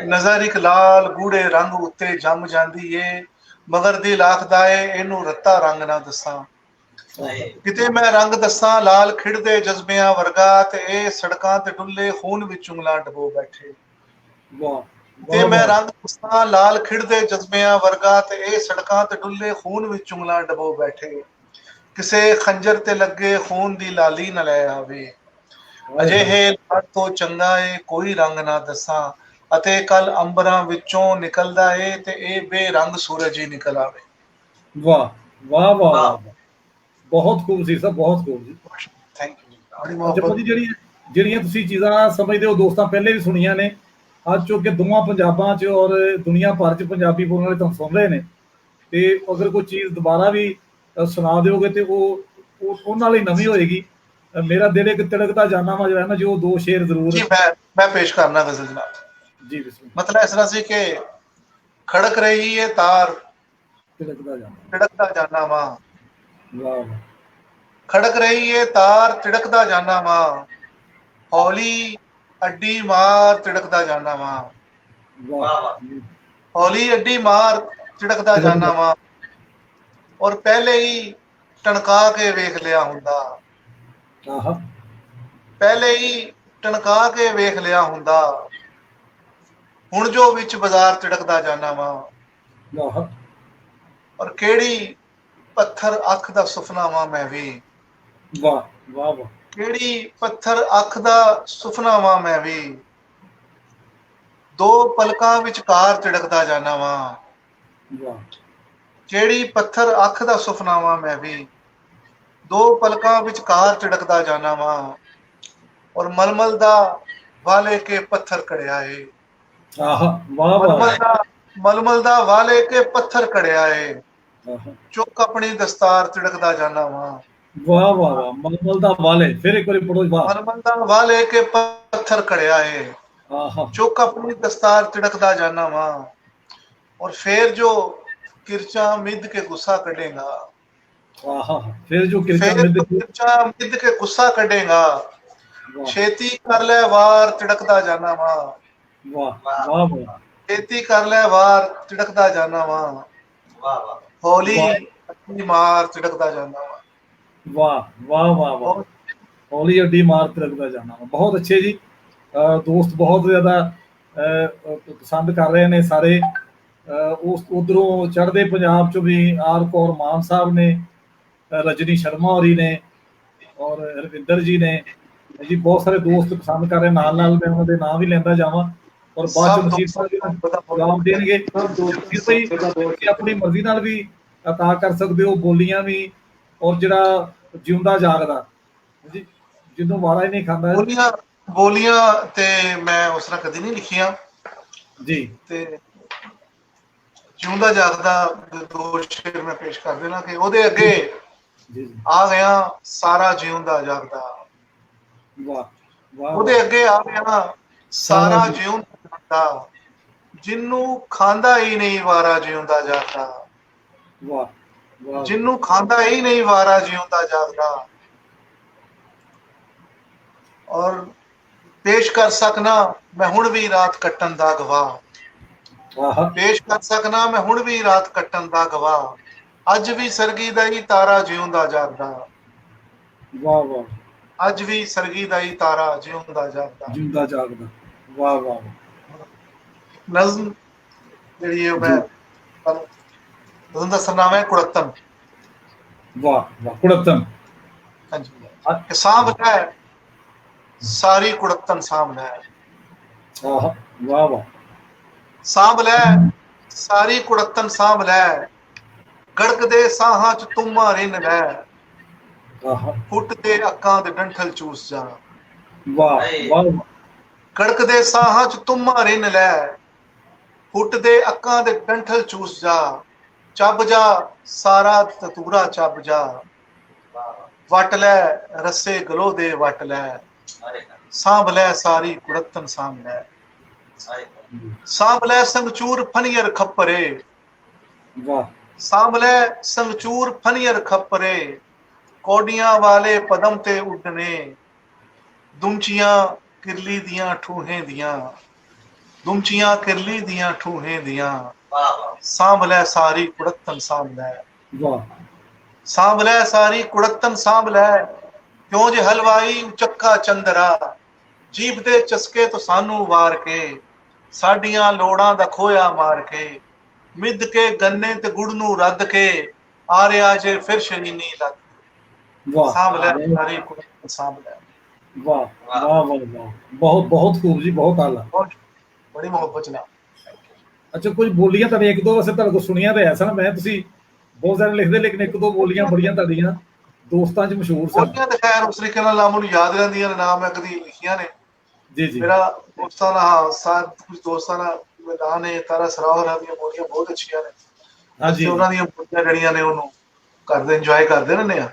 ਨਜ਼ਰ ਇੱਕ ਲਾਲ ਗੂੜੇ ਰੰਗ ਉੱਤੇ ਜੰਮ ਜਾਂਦੀ ਏ, ਮਗਰ ਦਿਲ ਆਖਦਾ ਏ ਇਹਨੂੰ ਰੱਤਾ ਰੰਗ ਨਾ ਦੱਸਾਂ। ਕਿਤੇ ਮੈਂ ਰੰਗ ਦੱਸਾਂ ਲਾਲ ਖਿੜਦੇ ਜਜ਼ਬਿਆਂ ਵਰਗਾ, ਤੇ ਇਹ ਸੜਕਾਂ ਤੇ ਡੁੱਲੇ ਖੂਨ ਵਿੱਚ ਉਂਗਲਾਂ ਡਬੋ ਬੈਠੇ। ਤੇ ਵਾਹ, ਮੈਂ ਵਾਹ। ਰੰਗ ਦੱਸਾਂ ਲਾਲ ਖਿੜਦੇ ਜਜ਼ਬਿਆਂ ਵਰਗਾ, ਤੇ ਇਹ ਸੜਕਾਂ ਤੇ ਡੁੱਲੇ ਖੂਨ ਵਿੱਚ ਉਂਗਲਾਂ ਡਬੋ ਬੈਠੇ। ਕਿਸੇ ਖੰਜਰ ਤੇ ਲੱਗੇ ਖੂਨ ਦੀ ਲਾਲੀ ਨਾ ਲੈ ਆਵੇ, ਹਾਏ ਹਾਏ। ਅਜਿਹੇ ਲੜ ਤੋਂ ਚੰਗਾ ਏ ਕੋਈ ਰੰਗ ਨਾ ਦੱਸਾਂ, ਅਤੇ ਕੱਲ ਅੰਬਰਾਂ ਵਿੱਚੋਂ ਨਿਕਲਦਾ ਏ ਤੇ ਇਹ ਬੇਰੰਗ ਸੂਰਜ ਹੀ ਨਿਕਲ ਆਵੇ। ਵਾਹ ਵਾਹ ਵਾਹ ਵਾਹ ਵਾਹ। ਬਹੁਤ ਖੂਬ ਸੀ ਸਰ, ਬਹੁਤ ਖੂਬ ਜੀ। ਥੈਂਕ ਯੂ, ਬੜੀ ਜੱਪਾ ਮੁਹੱਬਤ। ਜੀ, ਜਿਹੜੀਆਂ ਤੁਸੀਂ ਚੀਜ਼ਾਂ ਸਮਝਦੇ ਹੋ, ਦੋਸਤਾਂ ਪਹਿਲੇ ਵੀ ਸੁਣੀਆਂ ਨੇ, ਅੱਜ ਚੁੱਕ ਕੇ ਦੋਵਾਂ ਪੰਜਾਬਾਂ 'ਚ ਔਰ ਦੁਨੀਆ ਭਰ 'ਚ ਪੰਜਾਬੀ ਬੋਲਣ ਵਾਲੇ ਤੁਹਾਨੂੰ ਸੁਣ ਰਹੇ ਨੇ, ਤੇ ਅਗਰ ਕੋਈ ਚੀਜ਼ ਦੁਬਾਰਾ ਵੀ ਸੁਣਾ ਦਿਓਗੇ ਤੇ ਉਹ ਉਹਨਾਂ ਲਈ ਨਵੀਂ ਹੋਏਗੀ। ਮੇਰਾ ਦਿਲ ਇੱਕ ਤਿੜਕਦਾ ਜਾਨਾ ਵਾ, ਜੋ ਹੈ ਨਾ, ਜੋ ਦੋ ਸ਼ੇਰ ਜ਼ਰੂਰ। ਜੀ ਮੈਂ ਪੇਸ਼ ਕਰਨਾ ਗਜ਼ਲ ਜਨਾਬ। ਜੀ ਬਿਸਮਿਲ੍ਲਾ। ਮਤਲਬ ਇਸ ਤਰ੍ਹਾਂ ਸੀ ਕਿ ਖੜਕ ਰਹੀ ਏ ਤਾਰ, ਤਿੜਕਦਾ ਜਾਨਾ। ਤਿੜਕਦਾ ਜਾਨਾ ਵਾਂ, ਵਾਹ ਵਾਹ ਖੜਕ ਰਹੀ ਏ ਤਾਰ ਤਿੜਕਦਾ ਜਾਨਾ ਵਾਂ, ਹੌਲੀ ਅੱਡੀ ਮਾਰ ਤਿੜਕਦਾ ਜਾਨਾ ਵਾਂ, ਵਾਹ। ਹੌਲੀ ਅੱਡੀ ਮਾਰ ਤਿੜਕਦਾ ਜਾਨਾ ਵਾਂ, ਔਰ ਪਹਿਲੇ ਹੀ ਟਣਕਾ ਕੇ ਵੇਖ ਲਿਆ ਹੁੰਦਾ, ਆਹਾ। ਪਹਿਲੇ ਹੀ ਟਣਕਾ ਕੇ ਵੇਖ ਲਿਆ ਹੁੰਦਾ, ਹੁਣ ਜੋ ਵਿੱਚ ਬਾਜ਼ਾਰ ਤਿੜਕਦਾ ਜਾਨਾ ਵਾਂ, ਵਾਹ ਔਰ ਕਿਹੜੀ ਪੱਥਰ ਅੱਖ ਦਾ ਸੁਪਨਾ ਵਾਂ ਮੈਂ ਵੀ, ਵਾਹ ਵਾਹ ਵਾਹ ਕਿਹੜੀ ਪੱਥਰ ਅੱਖ ਦਾ ਸੁਪਨਾ ਵਾਂ ਮੈਂ ਵੀ, ਦੋ ਪਲਕਾਂ ਵਿਚਕਾਰ ਤਿੜਕਦਾ ਜਾਨਾ ਵਾਂ, ਵਾਹ ਕਿਹੜੀ ਪੱਥਰ ਅੱਖ ਦਾ ਸੁਪਨਾ ਵਾਂ ਮੈਂ ਵੀ, ਦੋ ਪਲਕਾਂ ਵਿਚਕਾਰ ਤਿੜਕਦਾ ਜਾਨਾ ਵਾਂ, ਔਰ ਮਲਮਲ ਦਾ ਵਾਲੇ ਕੇ ਪੱਥਰ ਕੜਿਆ ਏ, ਆਹਾ। ਵਾਹ ਵਾਹ ਮਲਮਲ ਦਾ ਵਾਲੇ ਕੇ ਪੱਥਰ ਕੜਿਆ ਏ, ਆਹਾ। ਚੁੱਕ ਆਪਣੀ ਦਸਤਾਰ ਤਿੜਕਦਾ ਜਾਨਾ ਵਾਂ, ਵਾਹ ਵਾਹ ਵਾਹ। ਮਲਮਲ ਦਾ ਵਾਲੇ, ਫਿਰ ਇੱਕ ਵਾਰੀ ਪੜੋ। ਵਾਹ। ਮਲਮਲ ਦਾ ਵਾਲੇ ਕੇ ਪੱਥਰ ਕੜਿਆ ਏ, ਆਹਾ। ਚੁੱਕ ਆਪਣੀ ਦਸਤਾਰ ਤਿੜਕਦਾ ਜਾਨਾ ਵਾਂ, ਔਰ ਫੇਰ ਜੋ ਕਿਰਚਾ ਮਿੱਧ ਕੇ ਗੁੱਸਾ ਕੱਢੇਗਾ, ਆਹਾ। ਫਿਰ ਜੋ ਕਿਰਚਾ ਫੇਰ ਮਿੱਧ ਜੋ ਕੇ। ਕਿਰਚਾ ਮਿੱਧ ਕੇ ਗੁੱਸਾ ਕੱਢੇਗਾ, ਵਾਹ ਛੇਤੀ ਕਰ ਲੈ ਵਾਰ ਤਿੜਕਦਾ ਜਾਨਾ ਵਾਂ, ਵਾਹ ਵਾਹ ਵਾਹ ਛੇਤੀ ਕਰ ਲੈ ਵਾਰ ਤਿੜਕਦਾ ਜਾਨਾ ਵਾਂ, ਹੌਲੀ ਅੱਡੀ ਮਾਰ ਤਿੜਕਦਾ ਜਾਨਾ ਵਾਂ। ਵਾਹ ਵਾਹ ਵਾਹ ਵਾਹ। ਹੌਲੀ ਅੱਡੀ ਮਾਰ ਤਿੜਕਦਾ ਜਾਣਾ। ਬਹੁਤ ਅੱਛੇ ਜੀ। ਦੋਸਤ ਬਹੁਤ ਜ਼ਿਆਦਾ ਪਸੰਦ ਕਰ ਰਹੇ ਨੇ ਸਾਰੇ। ਉਸ ਉਧਰੋਂ ਚੜ੍ਹਦੇ ਪੰਜਾਬ ਚੋਂ ਵੀ ਆਰ ਕੌਰ ਮਾਨ ਸਾਹਿਬ ਨੇ, ਰਜਨੀ ਸ਼ਰਮਾ ਹੋਰੀ ਨੇ, ਔਰ ਰਵਿੰਦਰ ਜੀ ਨੇ ਜੀ। ਬਹੁਤ ਸਾਰੇ ਦੋਸਤ ਪਸੰਦ ਕਰ ਰਹੇ। ਨਾਲ ਨਾਲ ਮੈਂ ਉਹਨਾਂ ਦੇ ਨਾਂ ਵੀ ਲੈਂਦਾ ਜਾਵਾਂ, ਔਰ ਬਾਅਦ ਚ ਨਸੀਬ ਸਾਹਿਬ ਜੀ ਜਵਾਬ ਦੇਣਗੇ। ਨਸੀਬ ਭਾਈ, ਤੁਸੀਂ ਆਪਣੀ ਮਰਜ਼ੀ ਨਾਲ ਵੀ ਅਤਾ ਕਰ ਸਕਦੇ ਹੋ ਬੋਲੀਆਂ ਵੀ, ਔਰ ਜਿਹੜਾ ਜਿਉਂਦਾ ਜਾਗਦਾ ਜੀ, ਜਿਹਨੂੰ ਵਾਰਾ ਹੀ ਨਹੀਂ ਖਾਂਦਾ ਬੋਲੀਆਂ ਤੇ ਮੈਂ ਉਸ ਤਰ੍ਹਾਂ ਕਦੀ ਨਹੀਂ ਲਿਖੀਆਂ ਜੀ। ਤੇ ਜਿਉਂਦਾ ਜਾਗਦਾ ਦੋ ਸ਼ੇਰ ਮੈਂ ਪੇਸ਼ ਕਰ ਦੇਣਾ ਕਿ ਉਹਦੇ ਅੱਗੇ ਜੀ ਜੀ। ਆ ਗਿਆ ਸਾਰਾ ਜਿਉਂਦਾ ਜਾਗਦਾ, ਵਾਹ ਵਾਹ ਉਹਦੇ ਅੱਗੇ ਆ ਗਿਆ ਸਾਰਾ ਜਿਉਂਦਾ ਜਾਗਦਾ, ਜਿਹਨੂੰ ਖਾਂਦਾ ਹੀ ਨਹੀਂ ਵਾਰਾ ਜਿਉਂਦਾ ਜਾਗਦਾ, ਵਾਹ ਵਾਹ ਜਿਹਨੂੰ ਖਾਂਦਾ ਹੀ ਨਹੀਂ ਵਾਰਾ ਜਿਉਂਦਾ ਜਾਗਦਾ, ਔਰ ਪੇਸ਼ ਕਰ ਸਕਣਾ ਮੈਂ ਹੁਣ ਵੀ ਰਾਤ ਕੱਟਣ ਦਾ ਗਵਾਹ, ਵਾਹ ਪੇਸ਼ ਕਰ ਸਕਣਾ ਮੈਂ ਹੁਣ ਵੀ ਰਾਤ ਕੱਟਣ ਦਾ ਗਵਾਹ, ਅੱਜ ਵੀ ਸਰਗੀ ਦਾ ਹੀ ਤਾਰਾ ਜਿਉਂਦਾ ਜਾਗਦਾ, ਵਾਹ ਵਾਹ। ਅੱਜ ਵੀ ਸਰਗੀ ਦਾ ਹੀ ਤਾਰਾ ਜਿਉਂਦਾ ਜਾਗਦਾ। ਜਿਉਂਦਾ ਜਾਗਦਾ। ਵਾਹ ਵਾਹ ਨਜ਼ਮ ਜਿਹੜੀ ਹੈ ਮੈਂ ਨਜ਼ਮ ਦਾ ਸਰਨਾਮਾ ਹੈ ਕੁੜੱਤਨ। ਵਾਹ ਵਾਹ। ਕੁੜੱਤਨ। ਹਾਂਜੀ, ਕਿ ਸਾਂਭ ਲੈ ਸਾਰੀ ਕੁੜੱਤਨ ਸਾਂਭ ਲੈ, ਆਹ ਵਾਹ ਵਾਹ। ਸਾਂਭ ਲੈ ਸਾਰੀ ਕੁੜੱਤਨ ਸਾਂਭ ਲੈ, ਗੜਕਦੇ ਸਾਹਾਂ ਚ ਤੁਮਾਂ ਰਿੰਨ ਲੈ, ਆਹ ਫੁੱਟਦੇ ਅੱਖਾਂ ਦੇ ਡੰਠਲ ਚੂਸ ਜਾ, ਵਾਹ ਵਾਹ ਗੜਕਦੇ ਸਾਹਾਂ ਚ ਤੁਮਾਂ ਰਿੰਨ ਲੈ, ਫੁੱਟਦੇ ਅੱਖਾਂ ਦੇ ਡੰਠਲ ਚੂਸ ਜਾ, ਚੱਬ ਜਾ ਸਾਰਾ ਤਤੂਰਾ ਚੱਬ ਜਾ, ਵਟ ਲੈ ਰੱਸੇ ਗਲੋ ਦੇ ਵਟ ਲੈ, ਸਾਂਭ ਲੈ ਸਾਰੀ ਕੁੜੱਤਨ ਸਾਂਭ ਲੈ, ਸਾਂਭ ਲੈ ਸੰਗਚੂਰ ਫਨੀਅਰ ਖੱਪਰੇ, ਵਾਹ ਸਾਂਭ ਲੈ ਸੰਗਚੂਰ ਫਨੀਅਰ ਖੱਪਰੇ, ਕੋਡੀਆਂ ਵਾਲੇ ਪਦਮ ਤੇ ਉੱਡਨੇ, ਦੁਮਚੀਆਂ ਕਿਰਲੀ ਦੀਆਂ ਠੂਹੇ ਦੀਆਂ, ਦੁਮਚੀਆਂ ਕਿਰਲੀ ਦੀਆਂ ਠੂਹੇ ਦੀਆਂ, ਸਾਂਭ ਲੈ ਸਾਰੀ ਕੁੜੱਤਨ ਸਾਂਭ ਲੈ, ਵਾਹ ਸਾਂਭ ਲੈ ਸਾਰੀ ਕੁੜੱਤਨ ਸਾਂਭ ਲੈ, ਕਿਉਂ ਜੇ ਹਲਵਾਈ ਚੱਕਾ ਚੰਦਰਾ, ਜੀਭ ਦੇ ਚਸਕੇ ਤੋਂ ਸਾਨੂੰ ਵਾਰ ਕੇ, ਸਾਡੀਆਂ ਲੋੜਾਂ ਦਾ ਖੋਇਆ ਮਾਰ ਕੇ, ਮਿੱਧ ਕੇ ਗੰਨੇ ਤੇ ਗੁੜ ਨੂੰ ਰੱਦ ਕੇ, ਆ ਰਿਹਾ ਜੇ ਫਿਰ ਸ਼ਨੀਨੀ ਲੱਗ। ਵਾਹ ਸਾਂਭ ਲੈ ਸਾਰੀ ਕੁੜੀ ਸਾਂਭ ਲੈ। ਵਾਹ ਵਾਹ ਵਾਹ ਵਾਹ, ਬਹੁਤ ਬਹੁਤ ਖੂਬ ਜੀ, ਬਹੁਤ ਆਲਾ। ਬੜੀ ਮੁਹੱਬਤ ਨਾਲ। ਅੱਛਾ, ਕੁਝ ਬੋਲੀਆਂ ਤਾਂ ਇੱਕ ਦੋ ਵੈਸੇ ਤੁਹਾਡੇ ਕੋਲ ਸੁਣੀਆਂ ਤਾਂ ਐ ਸਨ, ਮੈਂ ਤੁਸੀਂ ਬਹੁਤ ਸਾਰੇ ਲਿਖਦੇ, ਲੇਕਿਨ ਇੱਕ ਦੋ ਬੋਲੀਆਂ ਬੜੀਆਂ ਤੁਹਾਡੀਆਂ ਦੋਸਤਾਂ 'ਚ ਮਸ਼ਹੂਰ ਸਨ। ਬੋਲੀਆਂ ਤੇ ਖੈਰ ਉਸ ਤਰੀਕੇ ਨਾਲ ਮੈਨੂੰ ਯਾਦ ਰਹਿੰਦੀਆਂ ਨੇ, ਨਾ ਮੈਂ ਕਦੀ ਲਿਖੀਆਂ ਨੇ। ਜੀ ਜੀ। ਮੇਰਾ ਦੋਸਤਾਂ ਨਾਲ ਸਾਥ, ਕੁਝ ਦੋਸਤਾਂ ਨਾਲ ਨਾਂ ਨੇ, ਤਾਰਾ ਸਰਾਹ ਹੋਰਾਂ ਦੀਆਂ ਬੋਲੀਆਂ ਬਹੁਤ ਅੱਛੀਆਂ ਨੇ। ਹਾਂਜੀ, ਉਹਨਾਂ ਦੀਆਂ ਬੋਲੀਆਂ ਜਿਹੜੀਆਂ ਨੇ ਉਹਨੂੰ ਕਰਦੇ, ਇੰਜੋਏ ਕਰਦੇ ਰਹਿੰਦੇ ਆ।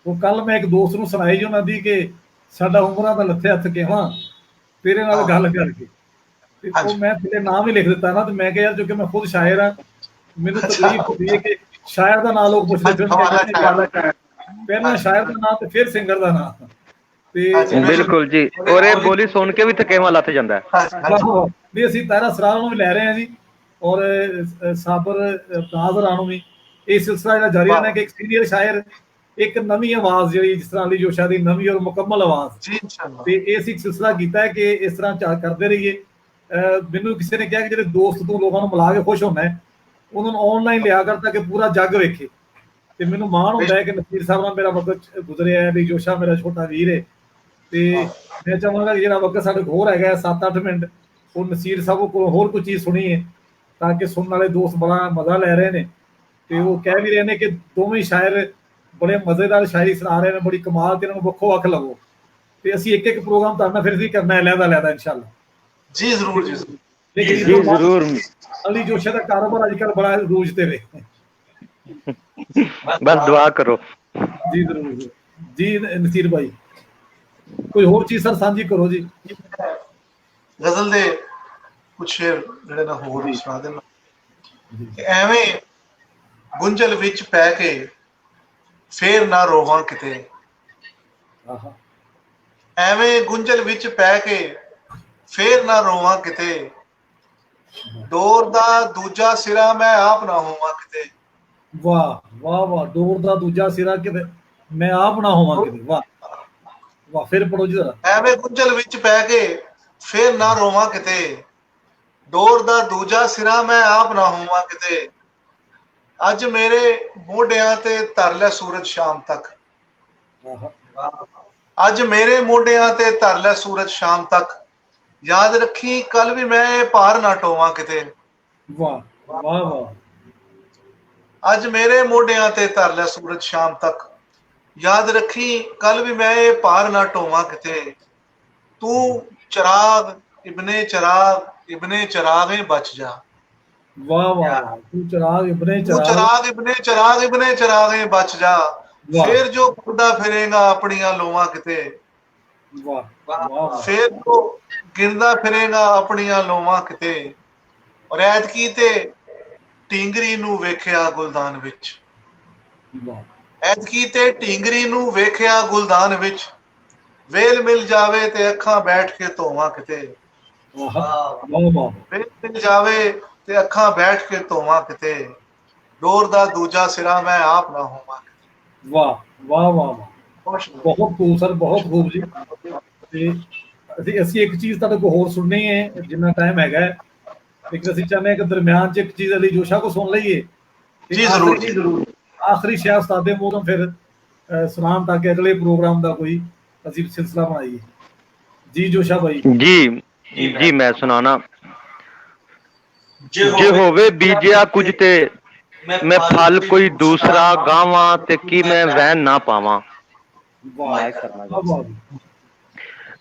ਉਹ ਕੱਲ ਮੈਂ ਇੱਕ ਦੋਸਤ ਨੂੰ ਸੁਣਾਈ ਜੀ ਉਹਨਾਂ ਦੀ, ਕਿ ਸਾਡਾ ਉਮਰਾਂ ਦਾ ਲੱਥੇ ਹੱਥ ਕਿਵਾਂ ਤੇਰੇ ਨਾਲ ਗੱਲ ਕਰਕੇ, ਤੇ ਉਹ ਮੈਂ ਥੱਲੇ ਨਾਮ ਹੀ ਲਿਖ ਦਿੱਤਾ ਨਾ। ਤੇ ਮੈਂ ਕਿਹਾ ਯਾਰ, ਜੋ ਕਿ ਮੈਂ ਖੁਦ ਸ਼ਾਇਰ ਹਾਂ, ਮੈਨੂੰ ਤਕਲੀਫ ਹੁੰਦੀ ਹੈ ਕਿ ਸ਼ਾਇਰ ਦਾ ਨਾਂ ਲੋਕ ਪੁੱਛਦੇ ਫਿਰ, ਪਹਿਲਾਂ ਸ਼ਾਇਰ ਦਾ ਨਾਂ ਤੇ ਫਿਰ ਸਿੰਗਰ ਦਾ ਨਾਂ। ਤੇ ਬਿਲਕੁਲ ਜੀ, ਔਰ ਇਹ ਬੋਲੀ ਸੁਣ ਕੇ ਵੀ ਥਕੇਵਾਂ ਲੱਥ ਜਾਂਦਾ ਹੈ। ਵੀ ਅਸੀਂ ਤਾਰਾ ਸਰਾਹ ਨੂੰ ਵੀ ਲੈ ਰਹੇ ਹਾਂ ਜੀ, ਔਰ ਸਾਬਰ ਨਾਜ਼ਰ ਨੂੰ ਵੀ। ਇਹ ਸਿਲਸਿਲਾ ਜਿਹੜਾ ਜਾਰੀ ਰਹਿਣਾ ਕਿ ਇੱਕ ਸੀਨੀਅਰ ਸ਼ਾਇਰ, ਇੱਕ ਨਵੀਂ ਆਵਾਜ਼ ਜਿਹੜੀ, ਜਿਸ ਤਰ੍ਹਾਂ ਅਲੀ ਜੋਸ਼ਾ ਦੀ ਨਵੀਂ ਔਰ ਮੁਕੰਮਲ ਆਵਾਜ਼, ਤੇ ਇਹ ਇੱਕ ਸਿਲਸਿਲਾ ਕੀਤਾ ਹੈ ਕਿ ਇਸ ਤਰ੍ਹਾਂ ਕਰਦੇ ਰਹੀਏ। ਮੈਨੂੰ ਕਿਸੇ ਨੇ ਕਿਹਾ ਕਿ ਜਿਹੜੇ ਦੋਸਤ ਤੋਂ ਲੋਕਾਂ ਨੂੰ ਮਿਲਾ ਕੇ ਖੁਸ਼ ਹੋਣਾ ਹੈ, ਉਹਨਾਂ ਨੂੰ ਆਨਲਾਈਨ ਲਿਆ ਕਰ ਤਾਂ ਕਿ ਪੂਰਾ ਜੱਗ ਵੇਖੇ। ਤੇ ਮੈਨੂੰ ਮਾਣ ਹੁੰਦਾ ਹੈ ਕਿ ਨਸੀਰ ਸਾਹਿਬ ਨਾਲ ਮੇਰਾ ਵਕਤ ਗੁਜ਼ਰਿਆ ਹੈ, ਅਲੀ ਜੋਸ਼ਾ ਮੇਰਾ ਛੋਟਾ ਵੀਰ ਹੈ। ਤੇ ਮੈਂ ਚਾਹਾਂਗਾ ਕਿ ਜਿਹੜਾ ਵਕਤ ਸਾਡੇ ਕੋਲ ਹੋਰ ਹੈਗਾ 7-8 ਮਿੰਟ, ਉਹ ਨਸੀਰ ਸਾਹਿਬ ਕੋਲ ਹੋਰ ਕੋਈ ਚੀਜ਼ ਸੁਣੀਏ, ਤਾਂ ਕਿ ਸੁਣਨ ਵਾਲੇ ਦੋਸਤ ਬੜਾ ਮਜ਼ਾ ਲੈ ਰਹੇ ਨੇ। ਤੇ ਉਹ ਕਹਿ ਵੀ ਰਹੇ ਨੇ ਕਿ ਦੋਵੇਂ ਸ਼ਾਇਰ ਬੜੇ ਮਜ਼ੇਦਾਰ ਸ਼ਾਇਰੀ ਸੁਣਾ ਰਹੇ ਨੇ, ਬੜੀ ਕਮਾਲ, ਤੇ ਇਹਨਾਂ ਨੂੰ ਵੱਖੋ ਵੱਖ ਲਵੋ। ਤੇ ਅਸੀਂ ਇੱਕ ਇੱਕ ਪ੍ਰੋਗਰਾਮ ਤੁਹਾਡਾ ਫਿਰ ਵੀ ਕਰਨਾ ਹੈ, ਲਹਿਦਾ ਇਨਸ਼ਾਅੱਲਾ ਜੀ। ਜ਼ਰੂਰ ਜੀ, ਜ਼ਰੂਰ। ਅਲੀ ਜੋਸ਼ਾ ਦਾ ਕਾਰੋਬਾਰ ਅੱਜ ਕੱਲ੍ਹ ਬੜਾ ਰੂਜ ਤੇ ਵੇ। ਬਸ ਦੁਆ ਕਰੋ ਜੀ। ਜ਼ਰੂਰ ਜੀ। ਨਸੀਰ ਭਾਈ, ਕੋਈ ਹੋਰ ਚੀਜ਼ ਸਰ ਸਾਂਝੀ ਕਰੋ ਜੀ। ਗਜ਼ਲ ਦੇ ਕੁਛ ਸ਼ੇਰ ਜਿਹੜੇ ਨਾ ਹੋਰ ਵੀ ਸੁਣਾ ਦੇਣਾ। ਐਵੇਂ ਗੁੰਝਲ ਵਿੱਚ ਪੈ ਕੇ ਫੇਰ ਨਾ ਰੋਵਾਂ ਕਿਤੇ, ਐਵੇਂ ਗੁੰਝਲ ਵਿੱਚ ਪੈ ਕੇ ਫੇਰ ਨਾ ਰੋਵਾਂ ਕਿਤੇ, ਡੋਰ ਦਾ ਦੂਜਾ ਸਿਰਾ ਮੈਂ ਆਪ ਨਾ ਹੋਵਾਂ ਕਿਤੇ। ਵਾਹ ਵਾਹ ਵਾਹ, ਡੋਰ ਦਾ ਦੂਜਾ ਸਿਰਾ ਕਿਤੇ ਮੈਂ ਆਪ ਨਾ ਹੋਵਾਂ ਕਿਤੇ। ਵਾਹ ਵਾਹ, ਫਿਰ ਪੜੋ ਜੀ ਜ਼ਰਾ। ਐਵੇਂ ਗੁੰਝਲ ਵਿੱਚ ਪੈ ਕੇ ਫੇਰ ਨਾ ਰੋਵਾਂ ਕਿਤੇ, ਡੋਰ ਦਾ ਦੂਜਾ ਸਿਰਾ ਮੈਂ ਆਪ ਨਾ ਹੋਵਾਂ ਕਿਤੇ। ਅੱਜ ਮੇਰੇ ਮੋਢਿਆਂ ਤੇ ਧਰ ਲੈ ਸੂਰਜ ਸ਼ਾਮ ਤੱਕ, ਅੱਜ ਮੇਰੇ ਮੋਢਿਆਂ ਤੇ ਧਰ ਲੈ ਸੂਰਜ ਸ਼ਾਮ ਤੱਕ, ਯਾਦ ਰੱਖੀ ਕੱਲ ਵੀ ਮੈਂ ਇਹ ਭਾਰ ਨਾ ਢੋਵਾਂ ਕਿਤੇ। ਵਾਹ ਵਾਹ ਵਾਹ, ਅੱਜ ਮੇਰੇ ਮੋਢਿਆਂ ਤੇ ਧਰ ਲੈ ਸੂਰਜ ਸ਼ਾਮ ਤੱਕ, ਯਾਦ ਰੱਖੀ ਕੱਲ ਵੀ ਮੈਂ ਇਹ ਭਾਰ ਨਾ ਢੋਵਾਂ ਕਿਤੇ। ਤੂੰ ਚਿਰਾਗ ਇਬਨੇ ਚਿਰਾਗ ਇਬਨੇ ਚਿਰਾਗੇ ਬਚ ਜਾ। ਵਾਹ ਵਾਹ, ਤੂੰ ਚਿਰਾਗ ਇਬਨੇ ਤੂੰ ਚਿਰਾਗ ਇਬਨੇ ਚਿਰਾਗ ਇਬਨੇ ਚਿਰਾਗੇ ਬਚ ਜਾ, ਫੇਰ ਜੋ ਘੁਰਦਾ ਫਿਰੇਗਾ ਆਪਣੀਆਂ ਲੋਵਾਂ ਕਿਤੇ। ਵਾਹ ਵਾਹ, ਫੇਰ ਜੋ ਗਿਰਦਾ ਫਿਰੇਗਾ ਆਪਣੀਆਂ ਲੋਵਾਂ ਕਿਤੇ। ਔਰ ਐਤਕੀ ਤੇ ਢੀਂਗਰੀ ਨੂੰ ਵੇਖਿਆ ਗੁਲਦਾਨ ਵਿੱਚ, ਐਤਕੀ ਤੇ ਢੀਂਗਰੀ ਨੂੰ ਵੇਖਿਆ ਗੁਲਦਾਨ ਵਿੱਚ, ਵੇਲ ਮਿਲ ਜਾਵੇ ਤੇ ਅੱਖਾਂ ਬੈਠ ਕੇ ਧੋਵਾਂ ਕਿਤੇ। ਵੇਲ ਮਿਲ ਜਾਵੇ ਤੇ ਅੱਖਾਂ ਬੈਠ ਕੇ ਧੋਵਾਂ ਕਿਤੇ, ਡੋਰ ਦਾ ਦੂਜਾ ਸਿਰਾ ਮੈਂ ਆਪ ਨਾ ਹੋਵਾਂ ਕਿਤੇ। ਵਾਹ ਵਾਹ ਵਾਹ ਵਾਹ, ਬਹੁਤ ਖੂਬ ਸਰ, ਬਹੁਤ ਖੂਬ ਜੀ। ਤੇ ਅਸੀਂ ਇੱਕ ਚੀਜ਼ ਤੁਹਾਡੇ ਕੋਲ ਹੋਰ ਸੁਣਨੀ ਹੈ, ਜਿੰਨਾ ਟਾਈਮ ਹੈਗਾ, ਲੇਕਿਨ ਅਸੀਂ ਚਾਹੁੰਦੇ ਹਾਂ ਕਿ ਦਰਮਿਆਨ 'ਚ ਇੱਕ ਚੀਜ਼ ਅਲੀ ਜੋਸ਼ਾ ਕੋ ਸੁਣ ਲਈਏ। ਜੀ ਜ਼ਰੂਰ ਜੀ ਜ਼ਰੂਰ। ਆਖਰੀ ਸ਼ਾਇਦ ਉਸਤਾਦੇ ਮੋਹਰਮ ਫਿਰ ਸੁਨਾਮ, ਤਾਂ ਕਿ ਅਗਲੇ ਪ੍ਰੋਗਰਾਮ ਦਾ ਕੋਈ ਅਸੀਂ ਸਿਲਸਿਲਾ ਬਣਾਈਏ। ਜੀ ਜੋਸ਼ਾ ਭਾਈ। ਜੀ ਮੈਂ ਸੁਣਾਣਾ। ਜੇ ਹੋਵੇ ਬੀਜਿਆ ਕੁਝ ਤੇ ਮੈਂ ਫਲ ਕੋਈ ਦੂਸਰਾ ਗਾਵਾਂ, ਤੇ ਕੀ ਮੈਂ ਵੈਨ ਨਾ ਪਾਵਾਂ।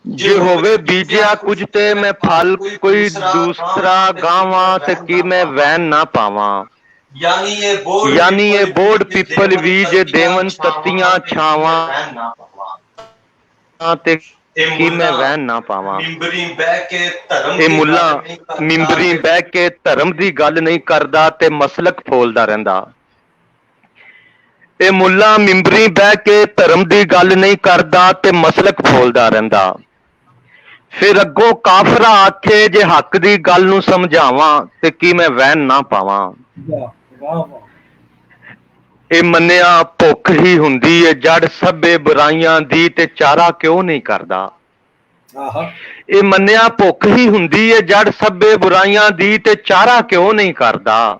ਜੇ ਹੋਵੇ ਬੀਜਿਆ ਕੁਝ ਤੇ ਮੈਂ ਫਲ ਕੋਈ ਦੂਸਰਾ ਗਾਵਾਂ, ਤੇ ਕੀ ਮੈਂ ਵੈਨ ਨਾ ਪਾਵਾਂ। ਯਾਨੀ ਇਹ ਬੋੜ ਪਿੱਪਲ ਵੀ ਜੇ ਦੇਵਨ ਤੱਤੀਆਂ ਛਾਵਾਂ, ਤੇ ਕੀ ਮੈਂ ਵੈਨ ਨਾ ਪਾਵਾਂ। ਇਹ ਮੁੱਲਾ ਮਿੰਬਰੀ ਬਹਿ ਕੇ ਧਰਮ ਦੀ ਗੱਲ ਨਹੀਂ ਕਰਦਾ, ਤੇ ਮਸਲਕ ਫੋਲਦਾ ਰਹਿੰਦਾ। ਇਹ ਮੁੱਲਾ ਮਿੰਬਰੀ ਬਹਿ ਕੇ ਧਰਮ ਦੀ ਗੱਲ ਨਹੀਂ ਕਰਦਾ, ਤੇ ਮਸਲਕ ਫੋਲਦਾ ਰਹਿੰਦਾ। ਫਿਰ ਅੱਗੋਂ ਕਾਫਰਾ ਆਖੇ ਜੇ ਹੱਕ ਦੀ ਗੱਲ ਨੂੰ ਸਮਝਾਵਾਂ, ਤੇ ਕੀ ਮੈਂ ਵੈਨ ਨਾ ਪਾਵਾਂ। ਇਹ ਮੰਨਿਆ ਭੁੱਖ ਹੀ ਹੁੰਦੀ ਏ ਜੜ ਸਭੇ ਬੁਰਾਈਆਂ ਦੀ, ਤੇ ਚਾਰਾ ਕਿਉਂ ਨਹੀਂ ਕਰਦਾ। ਆਹਾ ਇਹ ਮੰਨਿਆ ਭੁੱਖ ਹੀ ਹੁੰਦੀ ਏ ਜੜ ਸਭੇ ਬੁਰਾਈਆਂ ਦੀ, ਤੇ ਚਾਰਾ ਕਿਉਂ ਨਹੀਂ ਕਰਦਾ।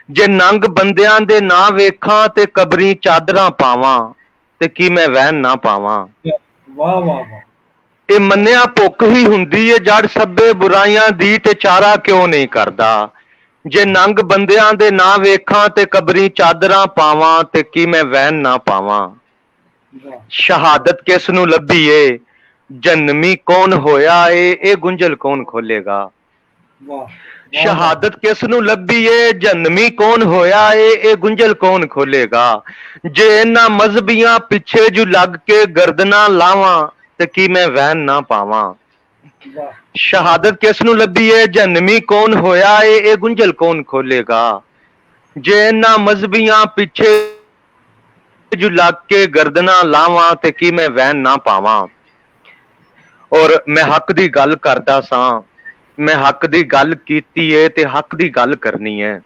ਜੇ ਨੰਗ ਬੰਦਿਆਂ ਦੇ ਨਾ ਵੇਖਾਂ, ਤੇ ਕਬਰੀ ਚਾਦਰਾਂ ਪਾਵਾਂ, ਤੇ ਕੀ ਮੈਂ ਵਹਿਣ ਨਾ ਪਾਵਾਂ। ਵਾਹ ਵਾਹ ਵਾਹ। ਇਹ ਮੰਨਿਆ ਭੁੱਖ ਹੀ ਹੁੰਦੀ ਏ ਜੜ ਸਭੇ ਬੁਰਾਈਆਂ ਦੀ, ਤੇ ਚਾਰਾ ਕਿਉਂ ਨਹੀਂ ਕਰਦਾ। ਜੇ ਨੰਗ ਬੰਦਿਆਂ ਦੇ ਨਾ ਵੇਖਾਂ, ਤੇ ਕਬਰੀ ਚਾਦਰਾਂ ਪਾਵਾਂ, ਤੇ ਕੀ ਮੈਂ ਵਹਿਣ ਨਾ ਪਾਵਾਂ। ਵਾਹ ਸ਼ਹਾਦਤ ਕਿਸ ਨੂੰ ਲੱਭੀ ਏ, ਜਨਮੀ ਕੌਣ ਹੋਇਆ ਏ, ਇਹ ਗੁੰਝਲ ਕੌਣ ਖੋਲੇਗਾ। ਵਾਹ ਸ਼ਹਾਦਤ ਕਿਸ ਨੂੰ ਲੱਭੀ ਏ, ਜਨਮੀ ਕੌਣ ਹੋਇਆ ਏ, ਇਹ ਗੁੰਝਲ ਕੌਣ ਖੋਲੇਗਾ। ਜੇ ਇਹਨਾਂ ਮਜ਼ਹਬੀਆਂ ਪਿੱਛੇ ਜੂ ਲੱਗ ਕੇ ਗਰਦਨਾਂ ਲਾਵਾਂ, ਤੇ ਕੀ ਮੈਂ ਵਹਿਣ ਨਾ ਪਾਵਾਂ। ਵਾਹ ਸ਼ਹਾਦਤ ਕਿਸ ਨੂੰ ਲੱਭੀ ਏ, ਜਨਮੀ ਕੌਣ ਹੋਇਆ ਏ, ਇਹ ਗੁੰਝਲ ਕੌਣ ਖੋਲੇਗਾ। ਜੇ ਇਹਨਾਂ ਮਜ਼ਹਬੀਆਂ ਪਿੱਛੇ ਜੂ ਲੱਗ ਕੇ ਗਰਦਨਾਂ ਲਾਵਾਂ, ਤੇ ਕੀ ਮੈਂ ਵਹਿਣ ਨਾ ਪਾਵਾਂ। ਔਰ ਮੈਂ ਹੱਕ ਦੀ ਗੱਲ ਕਰਦਾ ਸਾਂ, ਮੈਂ ਹੱਕ ਦੀ ਗੱਲ ਕੀਤੀ ਏ, ਤੇ ਹੱਕ ਦੀ ਗੱਲ ਕਰਨੀ ਹੈ।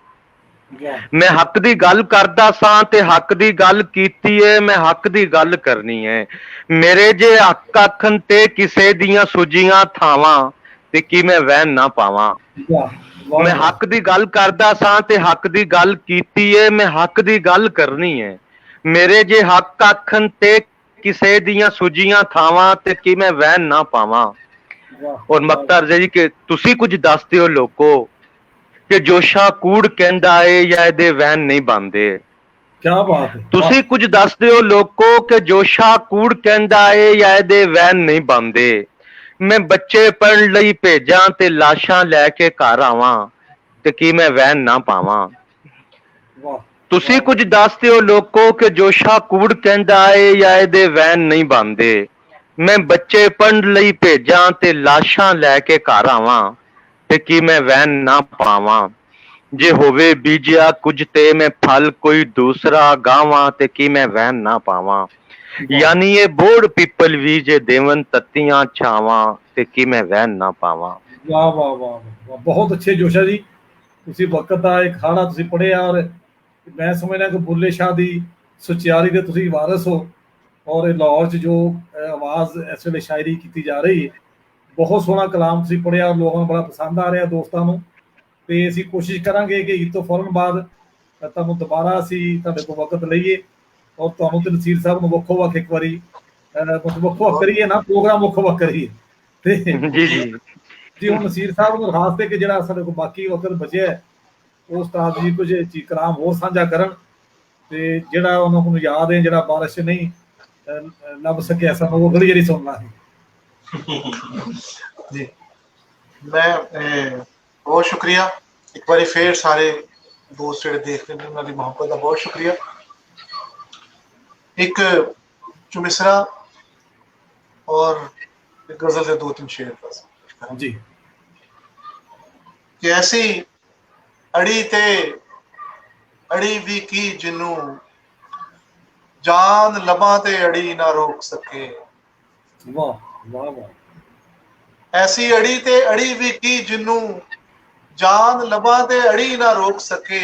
ਵਾਹ ਮੈਂ ਹੱਕ ਦੀ ਗੱਲ ਕਰਦਾ ਸਾਂ, ਤੇ ਹੱਕ ਦੀ ਗੱਲ ਕੀਤੀ ਏ, ਮੈਂ ਹੱਕ ਦੀ ਗੱਲ ਕਰਨੀ ਹੈ। ਮੇਰੇ ਜੇ ਹੱਕ ਆਖਣ ਤੇ ਕਿਸੇ ਦੀਆਂ ਸੁਜੀਆਂ ਥਾਵਾਂ, ਤੇ ਕੀ ਮੈਂ ਵਹਿਣ ਨਾ ਪਾਵਾਂ। ਵਾਹ ਮੈਂ ਹੱਕ ਦੀ ਗੱਲ ਕਰਦਾ ਸਾਂ, ਤੇ ਹੱਕ ਦੀ ਗੱਲ ਕੀਤੀ ਏ, ਮੈਂ ਹੱਕ ਦੀ ਗੱਲ ਕਰਨੀ ਹੈ। ਮੇਰੇ ਜੇ ਹੱਕ ਆਖਣ ਤੇ ਕਿਸੇ ਦੀਆਂ ਸੁਜੀਆਂ ਥਾਵਾਂ, ਤੇ ਕੀ ਮੈਂ ਵਹਿਣ ਨਾ ਪਾਵਾਂ। ਔਰ ਮਕਤਾ ਅਰਜ਼ਾ ਜੀ ਕਿ ਤੁਸੀਂ ਕੁਝ ਦੱਸਦੇ ਹੋ ਲੋਕੋ, ਕਿ ਜੋਸ਼ਾ ਕੂੜ ਕਹਿੰਦਾ ਏ, ਜਾਂ ਇਹਦੇ ਵਹਿਣ ਨਹੀਂ ਬਣਦੇ। ਕਿਆ ਬਾਤ ਹੈ। ਤੁਸੀਂ ਕੁਝ ਦੱਸਦੇ ਹੋ ਲੋਕੋ, ਕਿ ਜੋਸ਼ਾ ਕੂੜ ਕਹਿੰਦਾ ਏ, ਜਾਂ ਇਹਦੇ ਵਹਿਣ ਨਹੀਂ ਬਣਦੇ। ਮੈਂ ਬੱਚੇ ਪੜ੍ਹਨ ਲਈ ਭੇਜਾਂ, ਤੇ ਲਾਸ਼ਾਂ ਲੈ ਕੇ ਘਰ ਆਵਾਂ, ਤੇ ਕੀ ਮੈਂ ਵਹਿਣ ਨਾ ਪਾਵਾਂ। ਵਾਹ ਤੁਸੀਂ ਕੁਝ ਦੱਸਦੇ ਹੋ ਲੋਕੋ, ਕਿ ਜੋਸ਼ਾ ਕੂੜ ਕਹਿੰਦਾ ਏ, ਜਾਂ ਇਹਦੇ ਵਹਿਣ ਨਹੀਂ ਬਣਦੇ। ਮੈਂ ਬੱਚੇ ਪੜ੍ਹਨ ਲਈ ਭੇਜਾਂ, ਤੇ ਲਾਸ਼ਾਂ ਲੈ ਕੇ ਘਰ ਆਵਾਂ, ਤੇ ਕੀ ਮੈਂ ਵਹਿਣ ਨਾ ਪਾਵਾਂ। ਜੇ ਹੋਵੇ ਬੀਜਿਆ ਕੁਝ ਤੇ ਮੈਂ ਫਲ ਕੋਈ ਦੂਸਰਾ ਗਾਵਾਂ, ਤੇ ਕੀ ਮੈਂ ਵਹਿਣ ਨਾ ਪਾਵਾਂ। ਯਾਨੀ ਇਹ ਬੋੜ ਪੀਪਲ ਵੀ ਜੇ ਦੇਵਨ ਤੱਤੀਆਂ ਛਾਵਾਂ, ਤੇ ਕੀ ਮੈਂ ਵਹਿਣ ਨਾ ਪਾਵਾਂ। ਵਾਹ ਵਾਹ ਵਾਹ ਵਾਹ। ਬਹੁਤ ਅੱਛੇ ਜੋਸ਼ਾ ਜੀ। ਤੁਸੀਂ ਵਕਤ ਦਾ ਇੱਕ ਖਾੜਾ ਤੁਸੀਂ ਪੜ੍ਹਿਆ, ਔਰ ਮੈਂ ਸਮਝਦਾ ਕਿ ਬੁੱਲੇ ਸ਼ਾਹ ਦੀ ਸੁਚਿਆਰੀ ਦੇ ਤੁਸੀਂ ਵਾਰਸ ਹੋ। ਔਰ ਇਹ ਲਾਹੌਰ 'ਚ ਜੋ ਆਵਾਜ਼ ਇਸ ਵੇਲੇ ਸ਼ਾਇਰੀ ਕੀਤੀ ਜਾ ਰਹੀ ਹੈ, ਬਹੁਤ ਸੋਹਣਾ ਕਲਾਮ ਤੁਸੀਂ ਪੜ੍ਹਿਆ, ਲੋਕਾਂ ਨੂੰ ਬੜਾ ਪਸੰਦ ਆ ਰਿਹਾ, ਦੋਸਤਾਂ ਨੂੰ। ਤੇ ਅਸੀਂ ਕੋਸ਼ਿਸ਼ ਕਰਾਂਗੇ ਕਿ ਈਦ ਤੋਂ ਫੌਰਨ ਬਾਅਦ ਤੁਹਾਨੂੰ ਦੁਬਾਰਾ ਅਸੀਂ ਤੁਹਾਡੇ ਕੋਲ ਵਕਤ ਲਈਏ, ਔਰ ਤੁਹਾਨੂੰ ਤੇ ਨਸੀਰ ਸਾਹਿਬ ਨੂੰ ਵੱਖੋ ਵੱਖ ਇੱਕ ਵਾਰੀ ਵੱਖੋ ਵੱਖ ਕਰੀਏ ਨਾ, ਪ੍ਰੋਗਰਾਮ ਵੱਖੋ ਵੱਖ ਕਰੀਏ। ਤੇ ਜੀ ਜੀ ਜੀ ਹੁਣ ਨਸੀਰ ਸਾਹਿਬ ਨੂੰ ਖਾਸ ਤੇ ਕਿ ਜਿਹੜਾ ਸਾਡੇ ਕੋਲ ਬਾਕੀ ਵਕਤ ਬਚਿਆ ਹੈ, ਉਹ ਉਸਤਾਦ ਜੀ ਕੁਝ ਕਲਾਮ ਹੋਰ ਸਾਂਝਾ ਕਰਨ, ਤੇ ਜਿਹੜਾ ਉਹਨਾਂ ਨੂੰ ਯਾਦ ਹੈ, ਜਿਹੜਾ ਬਾਰਿਸ਼ ਨਹੀਂ ਲੱਭ ਸਕਿਆ ਸਾਨੂੰ, ਉਹ ਅਗਲੀ ਜਿਹੜੀ ਸੁਣਨਾ ਹੈ। ਜੀ ਮੈਂ ਬਹੁਤ ਸ਼ੁਕਰੀਆ ਇੱਕ ਵਾਰੀ ਫੇਰ ਸਾਰੇ ਦੋਸਤ ਜਿਹੜੇ ਦੇਖਦੇ ਨੇ, ਉਹਨਾਂ ਦੀ ਮੁਹੱਬਤ ਦਾ ਬਹੁਤ ਸ਼ੁਕਰੀਆ। ਇੱਕ ਚੁਮਿਸਰਾ ਔਰ ਇੱਕ गजल ਦੇ 2-3 शेर बस जी। ਕਿ ਐਸੀ ਅੜੀ ਤੇ ਅੜੀ ਵੀ ਕੀ ਜਿਹਨੂੰ ਜਾਨ ਲਬਾਂ ਤੇ ਅੜੀ ਨਾ ਰੋਕ ਸਕੇ। वाह वाह वाह। ਐਸੀ ਅੜੀ ਤੇ ਅੜੀ ਵੀ ਕੀ ਜਿਹਨੂੰ ਜਾਨ ਲਬਾਂ ਤੇ ਅੜੀ ਨਾ ਰੋਕ ਸਕੇ।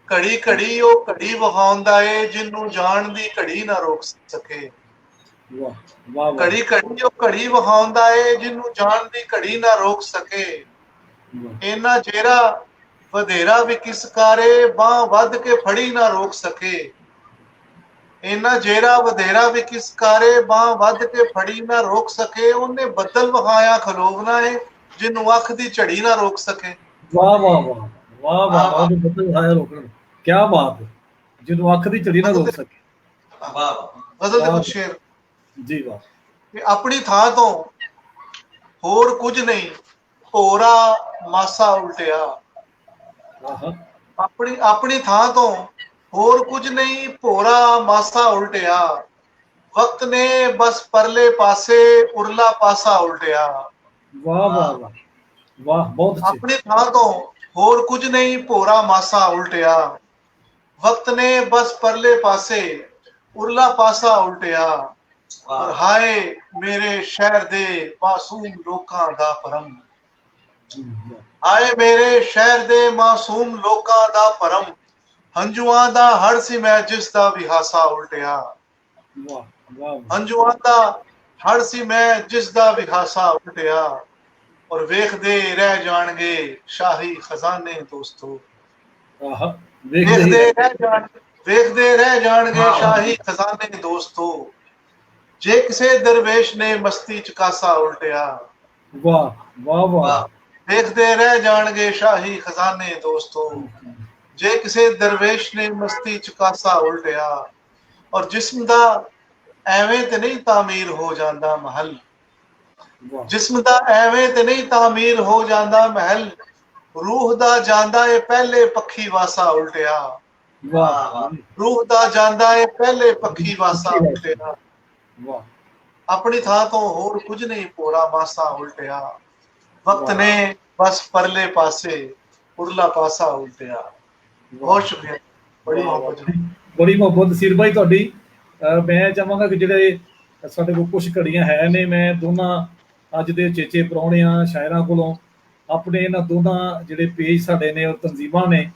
ਘੜੀ ਘੜੀ ਉਹ ਘੜੀ ਵਹਾਉਂਦਾ ਏ ਜਿਹਨੂੰ ਜਾਣ ਦੀ ਘੜੀ ਨਾ ਰੋਕ ਸਕੇ। वाह वाह वाह। ਘੜੀ ਘੜੀ ਉਹ ਘੜੀ ਵਹਾਉਂਦਾ ਏ ਜਿਹਨੂੰ ਜਾਣ ਦੀ ਘੜੀ ਨਾ ਰੋਕ ਸਕੇ। ਇਹਨਾਂ ਜਿਹੜਾ ਵਧੇਰਾ ਵੀ ਕਿਸ ਕਾਰੇ ਬਾਹ ਵੱਧ ਕੇ ਫੜੀ ਨਾ ਰੋਕ ਸਕੇ। ਇਹਨਾਂ ਜਿਹੜਾ ਵਧੇਰਾ ਵੀ ਕਿਸ ਕਾਰੇ ਬਾਹ ਵੱਧ ਕੇ ਫੜੀ ਨਾ ਰੋਕ ਸਕੇ। ਉਹਨੇ ਬੱਦਲ ਵਹਾਇਆ ਖਲੋਵਣਾ ਏ ਜਿਹਨੂੰ ਅੱਖ ਦੀ ਝੜੀ ਨਾ ਰੋਕ ਸਕੇ। वाह वाह वाह वाह वाह। ਉਹਨੂੰ ਬੱਦਲ ਵਹਾਇਆ ਰੋਕਣ, ਕੀ ਬਾਤ ਹੈ, ਜਿਹਨੂੰ ਅੱਖ ਦੀ ਝੜੀ ਨਾ ਰੋਕ ਸਕੇ। ਗਜ਼ਲ ਦੇ ਕੁਝ ਸ਼ੇਰ ਜੀ ਵਾਹ। ਕਿ ਆਪਣੀ ਥਾਂ ਤੋਂ ਹੋਰ ਕੁਝ ਨਹੀਂ ਭੋਰਾ ਮਾਸਾ ਉਲਟਿਆ। ਆਹਾ ਆਪਣੀ ਥਾਂ ਤੋਂ ਹੋਰ ਕੁਝ ਨਹੀਂ ਭੋਰਾ ਮਾਸਾ ਉਲਟਿਆ। ਵਕਤ ਨੇ ਬਸ ਪਰਲੇ ਪਾਸੇ ਉਰਲਾ ਪਾਸਾ ਉਲਟਿਆ। ਵਾਹ ਵਾਹ ਵਾਹ ਵਾਹ, ਬਹੁਤ ਅੱਛੇ। ਆਪਣੀ ਥਾਂ ਤੋਂ ਹੋਰ ਕੁਝ ਨਹੀਂ ਭੋਰਾ ਮਾਸਾ ਉਲਟਿਆ। ਵਕਤ ਨੇ ਬਸ ਪਰਲੇ ਪਾਸੇ ਉਰਲਾ ਪਾਸਾ ਉਲਟਿਆ। ਔਰ ਹਾਏ ਮੇਰੇ ਸ਼ਹਿਰ ਦੇ ਮਾਸੂਮ ਲੋਕਾਂ ਦਾ ਭਰਮ। ਹਾਏ ਮੇਰੇ ਸ਼ਹਿਰ ਦੇ ਮਾਸੂਮ ਲੋਕਾਂ ਦਾ ਭਰਮ। ਹੰਝੂਆਂ ਦਾ ਹੜ ਸੀ ਮੈਂ ਜਿਸ ਦਾ ਵੀ ਹਾਸਾ ਉਲਟਿਆ। ਵਾਹ ਵਾਹ ਹੰਝੂਆਂ ਦਾ ਹੜ ਸੀ ਮੈਂ ਜਿਸ ਦਾ ਵਿਹਾਸਾ ਉਲਟਿਆ, ਔਰ ਵੇਖਦੇ ਰਹਿ ਜਾਣਗੇ ਸ਼ਾਹੀ ਖਜ਼ਾਨੇ ਦੋਸਤੋ। ਆਹ ਵੇਖਦੇ ਹੀ ਵੇਖਦੇ ਰਹਿ ਜਾਣਗੇ ਸ਼ਾਹੀ ਖਜ਼ਾਨੇ ਦੋਸਤੋ, ਜੇ ਕਿਸੇ ਦਰਵੇਸ਼ ਨੇ ਮਸਤੀ ਚ ਕਾਸਾ ਉਲਟਿਆ। ਵਾਹ ਵਾਹ ਵਾਹ। ਵੇਖਦੇ ਰਹਿ ਜਾਣਗੇ ਸ਼ਾਹੀ ਖਜ਼ਾਨੇ ਦੋਸਤੋ, ਜੇ ਕਿਸੇ ਦਰਵੇਸ਼ ਨੇ ਮਸਤੀ ਚ ਕਾਸਾ ਉਲਟਿਆ। ਔਰ ਜਿਸਮ ਦਾ ਐਵੇਂ ਤੇ ਨਹੀਂ ਤਾਮੀਰ ਹੋ ਜਾਂਦਾ ਮਹਲ, ਵਾਹ ਜਿਸਮ ਦਾ ਐਵੇਂ ਤੇ ਨਹੀਂ ਤਾਮੀਰ ਹੋ ਜਾਂਦਾ ਮਹਿਲ, ਰੂਹ ਦਾ ਜਾਂਦਾ ਏ ਪਹਿਲੇ ਪੱਖੀ ਵਾਸਾ ਉਲਟਿਆ। ਵਾਹ ਰੂਹ ਦਾ ਜਾਂਦਾ ਏ ਪਹਿਲੇ ਪੱਖੀ ਵਾਸਾ ਉਲਟਿਆ, ਵਾਹ ਆਪਣੀ ਥਾਂ ਤੋਂ ਹੋਰ ਕੁਝ ਨਹੀਂ ਪੋਰਾ ਮਾਸਾ ਉਲਟਿਆ। ਵਕਤ ਨੇ ਬਸ ਪਰਲੇ ਪਾਸੇ ਉਰਲਾ ਪਾਸਾ ਉਲਟਿਆ। ਬਹੁਤ ਸ਼ੁਕਰੀਆ, ਬੜੀ ਮੁਹੱਬਤ ਜੀ। ਬੜੀ ਮੁਹੱਬਤ ਨਸੀਰ ਭਾਈ ਤੁਹਾਡੀ। ਮੈਂ ਚਾਹਾਂਗਾ ਕਿ ਜਿਹੜੇ ਸਾਡੇ ਕੋਲ ਕੁਝ ਘੜੀਆਂ ਹੈ ਨੇ, ਮੈਂ ਦੋਨਾਂ ਅੱਜ ਦੇ ਚੇਚੇ ਪ੍ਰਾਹੁਣਿਆਂ ਸ਼ਾਇਰਾਂ ਕੋਲੋਂ ਆਪਣੇ ਇਹਨਾਂ ਦੋਨਾਂ ਜਿਹੜੇ ਪੇਜ ਸਾਡੇ ਨੇ ਔਰ ਤਨਜ਼ੀਮਾਂ ਨੇ,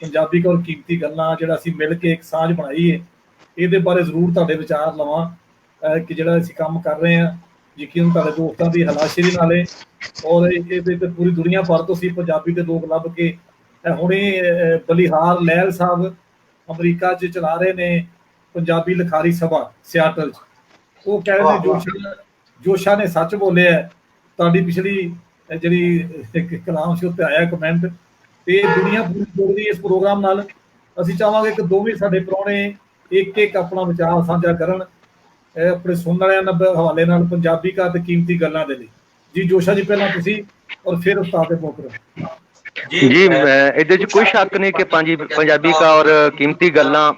ਪੰਜਾਬੀ ਔਰ ਕੀਮਤੀ ਗੱਲਾਂ, ਜਿਹੜਾ ਅਸੀਂ ਮਿਲ ਕੇ ਇੱਕ ਸਾਂਝ ਬਣਾਈ ਹੈ, ਇਹਦੇ ਬਾਰੇ ਜ਼ਰੂਰ ਤੁਹਾਡੇ ਵਿਚਾਰ ਲਵਾਂ ਕਿ ਜਿਹੜਾ ਅਸੀਂ ਕੰਮ ਕਰ ਰਹੇ ਹਾਂ ਯਕੀਨ ਤੁਹਾਡੇ ਦੋਸਤਾਂ ਦੀ ਹਲਾਸ਼ੇਰੀ ਨਾਲੇ, ਔਰ ਇਹਦੇ ਤੇ ਪੂਰੀ ਦੁਨੀਆ ਭਰ ਤੋਂ ਅਸੀਂ ਪੰਜਾਬੀ ਦੇ ਲੋਕ ਲੱਭ ਕੇ ਹੁਣੇ ਬਲੀਹਾਰ ਲਹਿਲ ਸਾਹਿਬ ਅਮਰੀਕਾ 'ਚ ਚਲਾ ਰਹੇ ਨੇ ਪੰਜਾਬੀ ਲਿਖਾਰੀ ਸਭਾ ਸਿਆਟਲ 'ਚ। ਉਹ ਕਹਿ ਰਹੇ ਨੇ ਜੋਸ਼ਾ ਨੇ ਸੱਚ ਬੋਲਿਆ। ਤੁਹਾਡੀ ਪਿਛਲੀ ਜਿਹੜੀ ਕਲਾਮ ਸੀ ਉੱਤੇ ਆਇਆ ਕਮੈਂਟ, ਤੇ ਦੁਨੀਆ ਪੂਰੀ ਜੁੜ ਗਈ ਇਸ ਪ੍ਰੋਗਰਾਮ ਨਾਲ। ਅਸੀਂ ਚਾਹਾਂਗੇ ਕਿ ਦੋਵੇਂ ਸਾਡੇ ਪ੍ਰਾਹੁਣੇ ਇੱਕ ਇੱਕ ਆਪਣਾ ਵਿਚਾਰ ਸਾਂਝਾ ਕਰਨ ਆਪਣੇ ਸੁਣਨ ਵਾਲਿਆਂ ਦੇ ਹਵਾਲੇ ਨਾਲ ਪੰਜਾਬੀ ਕਾ ਤੇ ਕੀਮਤੀ ਗੱਲਾਂ ਦੇ ਲਈ। ਜੀ ਜੋਸ਼ਾ ਜੀ ਪਹਿਲਾਂ ਤੁਸੀਂ, ਔਰ ਫਿਰ ਉਸਤਾਦ ਬੋਕਰ। ਜੀ ਇਹਦੇ 'ਚ ਕੋਈ ਸ਼ੱਕ ਨਹੀਂ ਕਿ ਪੰਜਾਬੀ ਕਾ ਔਰ ਕੀਮਤੀ ਗੱਲਾਂ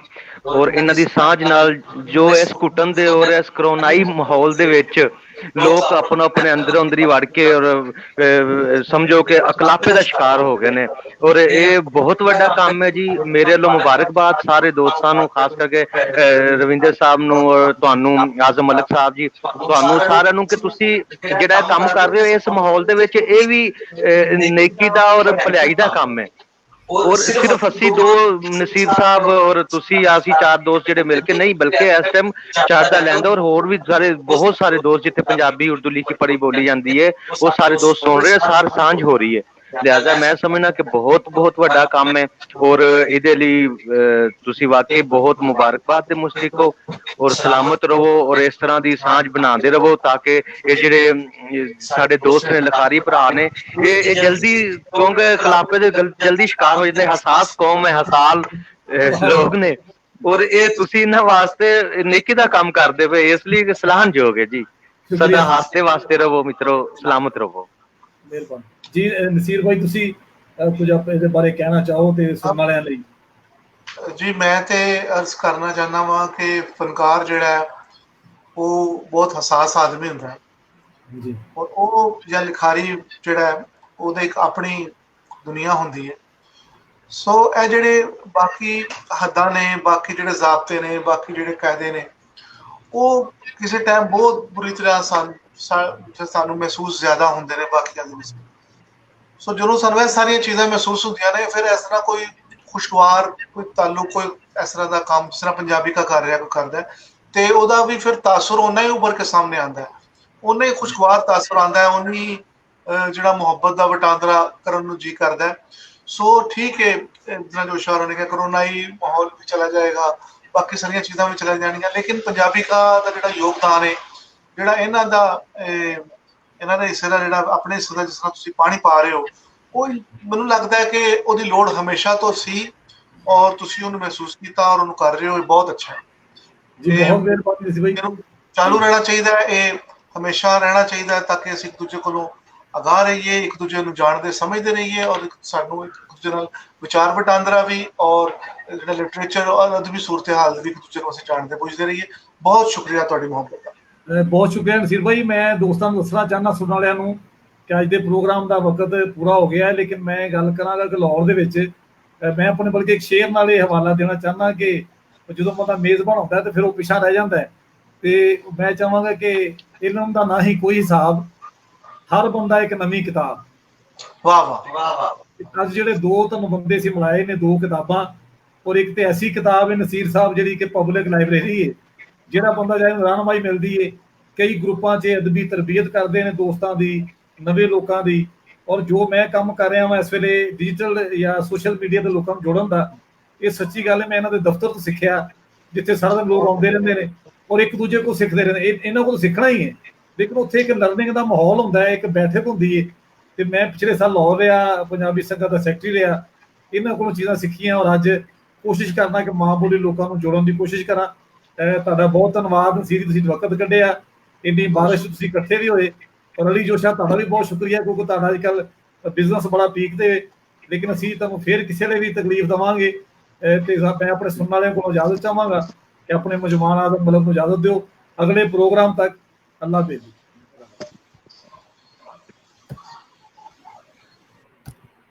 ਔਰ ਇਹਨਾਂ ਦੀ ਸਾਂਝ ਨਾਲ ਜੋ ਇਸ ਘੁੱਟਣ ਦੇ ਔਰ ਇਸ ਕਰੋਨਾਈ ਮਾਹੌਲ ਦੇ ਵਿੱਚ ਲੋਕ ਆਪਣਾ ਆਪਣੇ ਅੰਦਰੋਂ ਅੰਦਰੀ ਵੜ ਕੇ ਔਰ ਸਮਝੋ ਕਿ ਅਕਲਾਪੇ ਦਾ ਸ਼ਿਕਾਰ ਹੋ ਗਏ ਨੇ, ਔਰ ਇਹ ਬਹੁਤ ਵੱਡਾ ਕੰਮ ਹੈ ਜੀ। ਮੇਰੇ ਵੱਲੋਂ ਮੁਬਾਰਕਬਾਦ ਸਾਰੇ ਦੋਸਤਾਂ ਨੂੰ, ਖਾਸ ਕਰਕੇ ਰਵਿੰਦਰ ਸਾਹਿਬ ਨੂੰ ਔਰ ਤੁਹਾਨੂੰ ਆਜ਼ਮ ਮਲਿਕ ਸਾਹਿਬ ਜੀ, ਤੁਹਾਨੂੰ ਸਾਰਿਆਂ ਨੂੰ ਕਿ ਤੁਸੀਂ ਜਿਹੜਾ ਕੰਮ ਕਰ ਰਹੇ ਹੋ ਇਸ ਮਾਹੌਲ ਦੇ ਵਿੱਚ, ਇਹ ਵੀ ਨੇਕੀ ਦਾ ਔਰ ਭਲਾਈ ਦਾ ਕੰਮ ਹੈ। ਔਰ ਸਿਰਫ ਅਸੀਂ ਦੋ ਨਸੀਰ ਸਾਹਿਬ ਔਰ ਤੁਸੀਂ ਅਸੀਂ ਚਾਰ ਦੋਸਤ ਜਿਹੜੇ ਮਿਲ ਕੇ ਨਹੀਂ, ਬਲਕਿ ਇਸ ਟਾਈਮ ਚਾਹਦਾ ਲੈਂਦਾ ਔਰ ਹੋਰ ਵੀ ਸਾਰੇ ਬਹੁਤ ਸਾਰੇ ਦੋਸਤ ਜਿੱਥੇ ਪੰਜਾਬੀ ਉਰਦੂ ਲਿਖੀ ਪੜ੍ਹੀ ਬੋਲੀ ਜਾਂਦੀ ਹੈ, ਉਹ ਸਾਰੇ ਦੋਸਤ ਸੁਣ ਰਹੇ, ਸਾਰ ਸਾਂਝ ਹੋ ਰਹੀ ਹੈ। ਲਿਹਾਜ਼ਾ ਮੈਂ ਸਮਝਣਾ ਕਿ ਬਹੁਤ ਬਹੁਤ ਵੱਡਾ ਕੰਮ ਹੈ, ਔਰ ਇਹਦੇ ਲਈ ਤੁਸੀਂ ਵਾਕਈ ਬਹੁਤ ਮੁਬਾਰਕਬਾਦ ਤੇ ਮੁਸ਼ਤਿਕ ਹੋ, ਔਰ ਸਲਾਮਤ ਰਹੋ, ਔਰ ਇਸ ਤਰ੍ਹਾਂ ਦੀ ਸਾਂਝ ਬਣਾਉਂਦੇ ਰਹੋ ਤਾਂ ਕਿ ਇਹ ਜਿਹੜੇ ਸਾਡੇ ਦੋਸਤ ਨੇ ਲਿਖਾਰੀ ਭਰਾ ਨੇ, ਇਹ ਜਲਦੀ, ਕਿਉਂਕਿ ਖਿਲਾਫੇ ਦੇ ਜਲਦੀ ਸ਼ਿਕਾਰ ਹੋ ਜਾਂਦੇ। ਹਸਾਸ ਕੌਮ ਹੈ, ਹਸਾਲ ਲੋਕ ਨੇ, ਔਰ ਇਹ ਤੁਸੀਂ ਇਹਨਾਂ ਵਾਸਤੇ ਨੇਕੀ ਦਾ ਕੰਮ ਕਰਦੇ ਪਏ, ਇਸ ਲਈ ਸਲਾਹਨਯੋਗ ਹੈ ਜੀ। ਸਦਾ ਹਾਸਤੇ ਵਾਸਤੇ ਰਹੋ ਮਿੱਤਰੋ, ਸਲਾਮਤ ਰਹੋ। ਮਿਹਰਬਾਨੀ ਜੀ। ਨਸੀਰ ਭਾਈ ਤੁਸੀਂ ਕੁਝ ਇਹਦੇ ਬਾਰੇ ਕਹਿਣਾ ਚਾਹੋ ਤੇ ਸੁਣਨ ਵਾਲਿਆਂ ਲਈ। ਜੀ ਮੈਂ ਤੇ ਅਰਜ਼ ਕਰਨਾ ਚਾਹੁੰਦਾ ਵਾਂ ਕਿ ਫਨਕਾਰ ਜਿਹੜਾ ਉਹ ਬਹੁਤ ਹਸਾਸ ਆਦਮੀ ਹੁੰਦਾ ਹੈ ਜੀ, ਔਰ ਉਹ ਜਾਂ ਲਿਖਾਰੀ ਜਿਹੜਾ ਉਹਦੇ ਇੱਕ ਆਪਣੀ ਦੁਨੀਆ ਹੁੰਦੀ ਹੈ। ਸੋ ਇਹ ਜਿਹੜੇ ਬਾਕੀ ਹੱਦਾਂ ਨੇ, ਬਾਕੀ ਜਿਹੜੇ ਜ਼ਾਬਤੇ ਨੇ, ਬਾਕੀ ਜਿਹੜੇ ਕਾਇਦੇ ਨੇ, ਉਹ ਕਿਸੇ ਟਾਈਮ ਬਹੁਤ ਬੁਰੀ ਤਰ੍ਹਾਂ ਸਾਨੂੰ ਮਹਿਸੂਸ ਜ਼ਿਆਦਾ ਹੁੰਦੇ ਨੇ ਬਾਕੀਆਂ ਦੇ ਵਿੱਚ। ਸੋ ਜਦੋਂ ਸਾਨੂੰ ਇਹ ਸਾਰੀਆਂ ਚੀਜ਼ਾਂ ਮਹਿਸੂਸ ਹੁੰਦੀਆਂ ਨੇ, ਫਿਰ ਇਸ ਤਰ੍ਹਾਂ ਕੋਈ ਖੁਸ਼ਗਵਾਰ ਕੋਈ ਤਾਲੁਕ, ਕੋਈ ਇਸ ਤਰ੍ਹਾਂ ਦਾ ਕੰਮ ਜਿਸ ਤਰ੍ਹਾਂ ਪੰਜਾਬੀ ਕਾ ਕਰ ਰਿਹਾ ਕੋਈ ਕਰਦਾ, ਤੇ ਉਹਦਾ ਵੀ ਫਿਰ ਤਾਸੁਰ ਓਨਾ ਹੀ ਉੱਭਰ ਕੇ ਸਾਹਮਣੇ ਆਉਂਦਾ ਹੈ, ਓਨਾ ਹੀ ਖੁਸ਼ਗਵਾਰ ਤਾਸੁਰ ਆਉਂਦਾ ਹੈ, ਓਨੀ ਜਿਹੜਾ ਮੁਹੱਬਤ ਦਾ ਵਟਾਂਦਰਾ ਕਰਨ ਨੂੰ ਜੀ ਕਰਦਾ ਹੈ। ਸੋ ਠੀਕ ਹੈ, ਜਿੱਦਾਂ ਜੋ ਸ਼ਾਹਰ ਨੇ ਕਿਹਾ ਕਰੋਨਾਈ ਮਾਹੌਲ ਵੀ ਚਲਾ ਜਾਏਗਾ, ਬਾਕੀ ਸਾਰੀਆਂ ਚੀਜ਼ਾਂ ਵੀ ਚਲਾ ਜਾਣਗੀਆਂ, ਲੇਕਿਨ ਪੰਜਾਬੀ ਕਾ ਦਾ ਜਿਹੜਾ ਯੋਗਦਾਨ ਹੈ, ਜਿਹੜਾ ਇਹਨਾਂ ਦੇ ਹਿੱਸੇ ਦਾ, ਜਿਹੜਾ ਆਪਣੇ ਹਿੱਸੇ ਦਾ ਜਿਸ ਤਰ੍ਹਾਂ ਤੁਸੀਂ ਪਾਣੀ ਪਾ ਰਹੇ ਹੋ, ਉਹ ਮੈਨੂੰ ਲੱਗਦਾ ਹੈ ਕਿ ਉਹਦੀ ਲੋੜ ਹਮੇਸ਼ਾ ਤੋਂ ਸੀ, ਔਰ ਤੁਸੀਂ ਉਹਨੂੰ ਮਹਿਸੂਸ ਕੀਤਾ ਔਰ ਉਹਨੂੰ ਕਰ ਰਹੇ ਹੋ, ਇਹ ਬਹੁਤ ਅੱਛਾ ਹੈ ਜੀ। ਬਹੁਤ ਮਿਹਰਬਾਨੀ ਸੀ ਭਾਈ। ਚਾਲੂ ਰਹਿਣਾ ਚਾਹੀਦਾ ਹੈ, ਇਹ ਹਮੇਸ਼ਾ ਰਹਿਣਾ ਚਾਹੀਦਾ ਹੈ, ਤਾਂ ਕਿ ਅਸੀਂ ਇੱਕ ਦੂਜੇ ਕੋਲੋਂ ਅਗਾਹ ਰਹੀਏ, ਇੱਕ ਦੂਜੇ ਨੂੰ ਜਾਣਦੇ ਸਮਝਦੇ ਰਹੀਏ, ਔਰ ਸਾਨੂੰ ਇੱਕ ਦੂਜੇ ਨਾਲ ਵਿਚਾਰ ਵਟਾਂਦਰਾ ਵੀ ਔਰ ਜਿਹੜਾ ਲਿਟਰੇਚਰ ਔਰ ਅਦਬੀ ਸੂਰਤ ਹਾਲ ਵੀ ਇੱਕ ਦੂਜੇ ਨੂੰ ਅਸੀਂ ਜਾਣਦੇ ਪੁੱਛਦੇ ਰਹੀਏ। ਬਹੁਤ ਸ਼ੁਕਰੀਆ ਤੁਹਾਡੀ ਮੁਹੱਬਤ ਦਾ। ਬਹੁਤ ਸ਼ੁਕਰੀਆ ਨਸੀਰ ਭਾਈ। ਮੈਂ ਦੋਸਤਾਂ ਨੂੰ ਦੱਸਣਾ ਚਾਹੁੰਦਾ ਸੁਣਨ ਵਾਲਿਆਂ ਨੂੰ ਕਿ ਅੱਜ ਦੇ ਪ੍ਰੋਗਰਾਮ ਦਾ ਵਕਤ ਪੂਰਾ ਹੋ ਗਿਆ ਹੈ, ਲੇਕਿਨ ਮੈਂ ਗੱਲ ਕਰਾਂਗਾ ਕਿ ਲਾਹੌਰ ਦੇ ਵਿੱਚ ਮੈਂ ਆਪਣੇ ਬਲਕਿ ਇੱਕ ਸ਼ੇਰ ਨਾਲ ਇਹ ਹਵਾਲਾ ਦੇਣਾ ਚਾਹੁੰਦਾ ਕਿ ਜਦੋਂ ਬੰਦਾ ਮੇਜ਼ਬਾਨ ਹੁੰਦਾ ਤੇ ਫਿਰ ਉਹ ਪਿੱਛਾ ਰਹਿ ਜਾਂਦਾ ਹੈ, ਤੇ ਮੈਂ ਚਾਹਾਂਗਾ ਕਿ ਇਲਮ ਦਾ ਨਾ ਹੀ ਕੋਈ ਹਿਸਾਬ, ਹਰ ਬੰਦਾ ਇੱਕ ਨਵੀਂ ਕਿਤਾਬ। ਵਾਹ ਵਾਹ ਵਾਹ ਵਾਹ। ਅੱਜ ਜਿਹੜੇ ਦੋ ਤੁਹਾਨੂੰ ਬੰਦੇ ਸੀ ਮਿਲਾਏ ਨੇ, ਦੋ ਕਿਤਾਬਾਂ, ਔਰ ਇੱਕ ਤੇ ਐਸੀ ਕਿਤਾਬ ਹੈ ਨਸੀਰ ਸਾਹਿਬ ਜਿਹੜੀ ਕਿ ਪਬਲਿਕ ਲਾਇਬ੍ਰੇਰੀ ਹੈ, ਜਿਹੜਾ ਬੰਦਾ ਜਾਏ ਰਹਿਨੁਮਾਈ ਮਿਲਦੀ ਹੈ ਕਈ ਗਰੁੱਪਾਂ 'ਚ ਅਦਬੀ ਤਰਬੀਅਤ ਕਰਦੇ ਨੇ ਦੋਸਤਾਂ ਦੀ, ਨਵੇਂ ਲੋਕਾਂ ਦੀ। ਔਰ ਜੋ ਮੈਂ ਕੰਮ ਕਰ ਰਿਹਾ ਵਾਂ ਇਸ ਵੇਲੇ ਡਿਜੀਟਲ ਜਾਂ ਸੋਸ਼ਲ ਮੀਡੀਆ ਦੇ ਲੋਕਾਂ ਨੂੰ ਜੋੜਨ ਦਾ, ਇਹ ਸੱਚੀ ਗੱਲ ਹੈ। ਮੈਂ ਇਹਨਾਂ ਦੇ ਦਫ਼ਤਰ ਤੋਂ ਸਿੱਖਿਆ, ਜਿੱਥੇ ਸਾਰਾ ਦਿਨ ਲੋਕ ਆਉਂਦੇ ਰਹਿੰਦੇ ਨੇ ਔਰ ਇੱਕ ਦੂਜੇ ਕੋਲ ਸਿੱਖਦੇ ਰਹਿੰਦੇ। ਇਹਨਾਂ ਕੋਲ ਸਿੱਖਣਾ ਹੀ ਹੈ, ਲੇਕਿਨ ਉੱਥੇ ਇੱਕ ਲਰਨਿੰਗ ਦਾ ਮਾਹੌਲ ਹੁੰਦਾ ਹੈ, ਇੱਕ ਬੈਠਕ ਹੁੰਦੀ ਹੈ। ਤੇ ਮੈਂ ਪਿਛਲੇ ਸਾਲ ਲਾਹੌਰ ਰਿਹਾ, ਪੰਜਾਬੀ ਸੰਗਤ ਦਾ ਸੈਕਟਰੀ ਰਿਹਾ, ਇਹਨਾਂ ਕੋਲੋਂ ਚੀਜ਼ਾਂ ਸਿੱਖੀਆਂ ਔਰ ਅੱਜ ਕੋਸ਼ਿਸ਼ ਕਰਨਾ ਕਿ ਮਾਂ ਬੋਲੀ ਲੋਕਾਂ ਨੂੰ ਜੋੜਨ ਦੀ ਕੋਸ਼ਿਸ਼ ਕਰਾਂ। ਤੁਹਾਡਾ ਬਹੁਤ ਧੰਨਵਾਦ ਨਸੀਰ, ਤੁਸੀਂ ਵਕਤ ਕੱਢਿਆ, ਇੰਨੀ ਬਾਰਿਸ਼ ਤੁਸੀਂ ਇਕੱਠੇ ਵੀ ਹੋਏ। ਔਰ ਅਲੀ ਜੋਸ਼ਾ ਤੁਹਾਡਾ ਵੀ ਬਹੁਤ ਸ਼ੁਕਰੀਆ, ਕਿਉਂਕਿ ਤੁਹਾਡਾ ਅੱਜ ਕੱਲ੍ਹ ਬਿਜ਼ਨਸ ਬੜਾ ਪੀਕ ਤੇ, ਲੇਕਿਨ ਅਸੀਂ ਤੁਹਾਨੂੰ ਫਿਰ ਕਿਸੇ ਲਈ ਵੀ ਤਕਲੀਫ ਦੇਵਾਂਗੇ। ਤੇ ਮੈਂ ਆਪਣੇ ਸੁਣਨ ਵਾਲਿਆਂ ਕੋਲੋਂ ਇਜਾਜ਼ਤ ਚਾਹਾਂਗਾ ਕਿ ਆਪਣੇ ਮਹਿਮਾਨ ਆਜ਼ਮ ਮਲਕ ਨੂੰ ਇਜਾਜ਼ਤ ਦਿਓ। ਅਗਲੇ ਪ੍ਰੋਗਰਾਮ ਤੱਕ ਅੱਲਾ ਹਾਫਿਜ਼।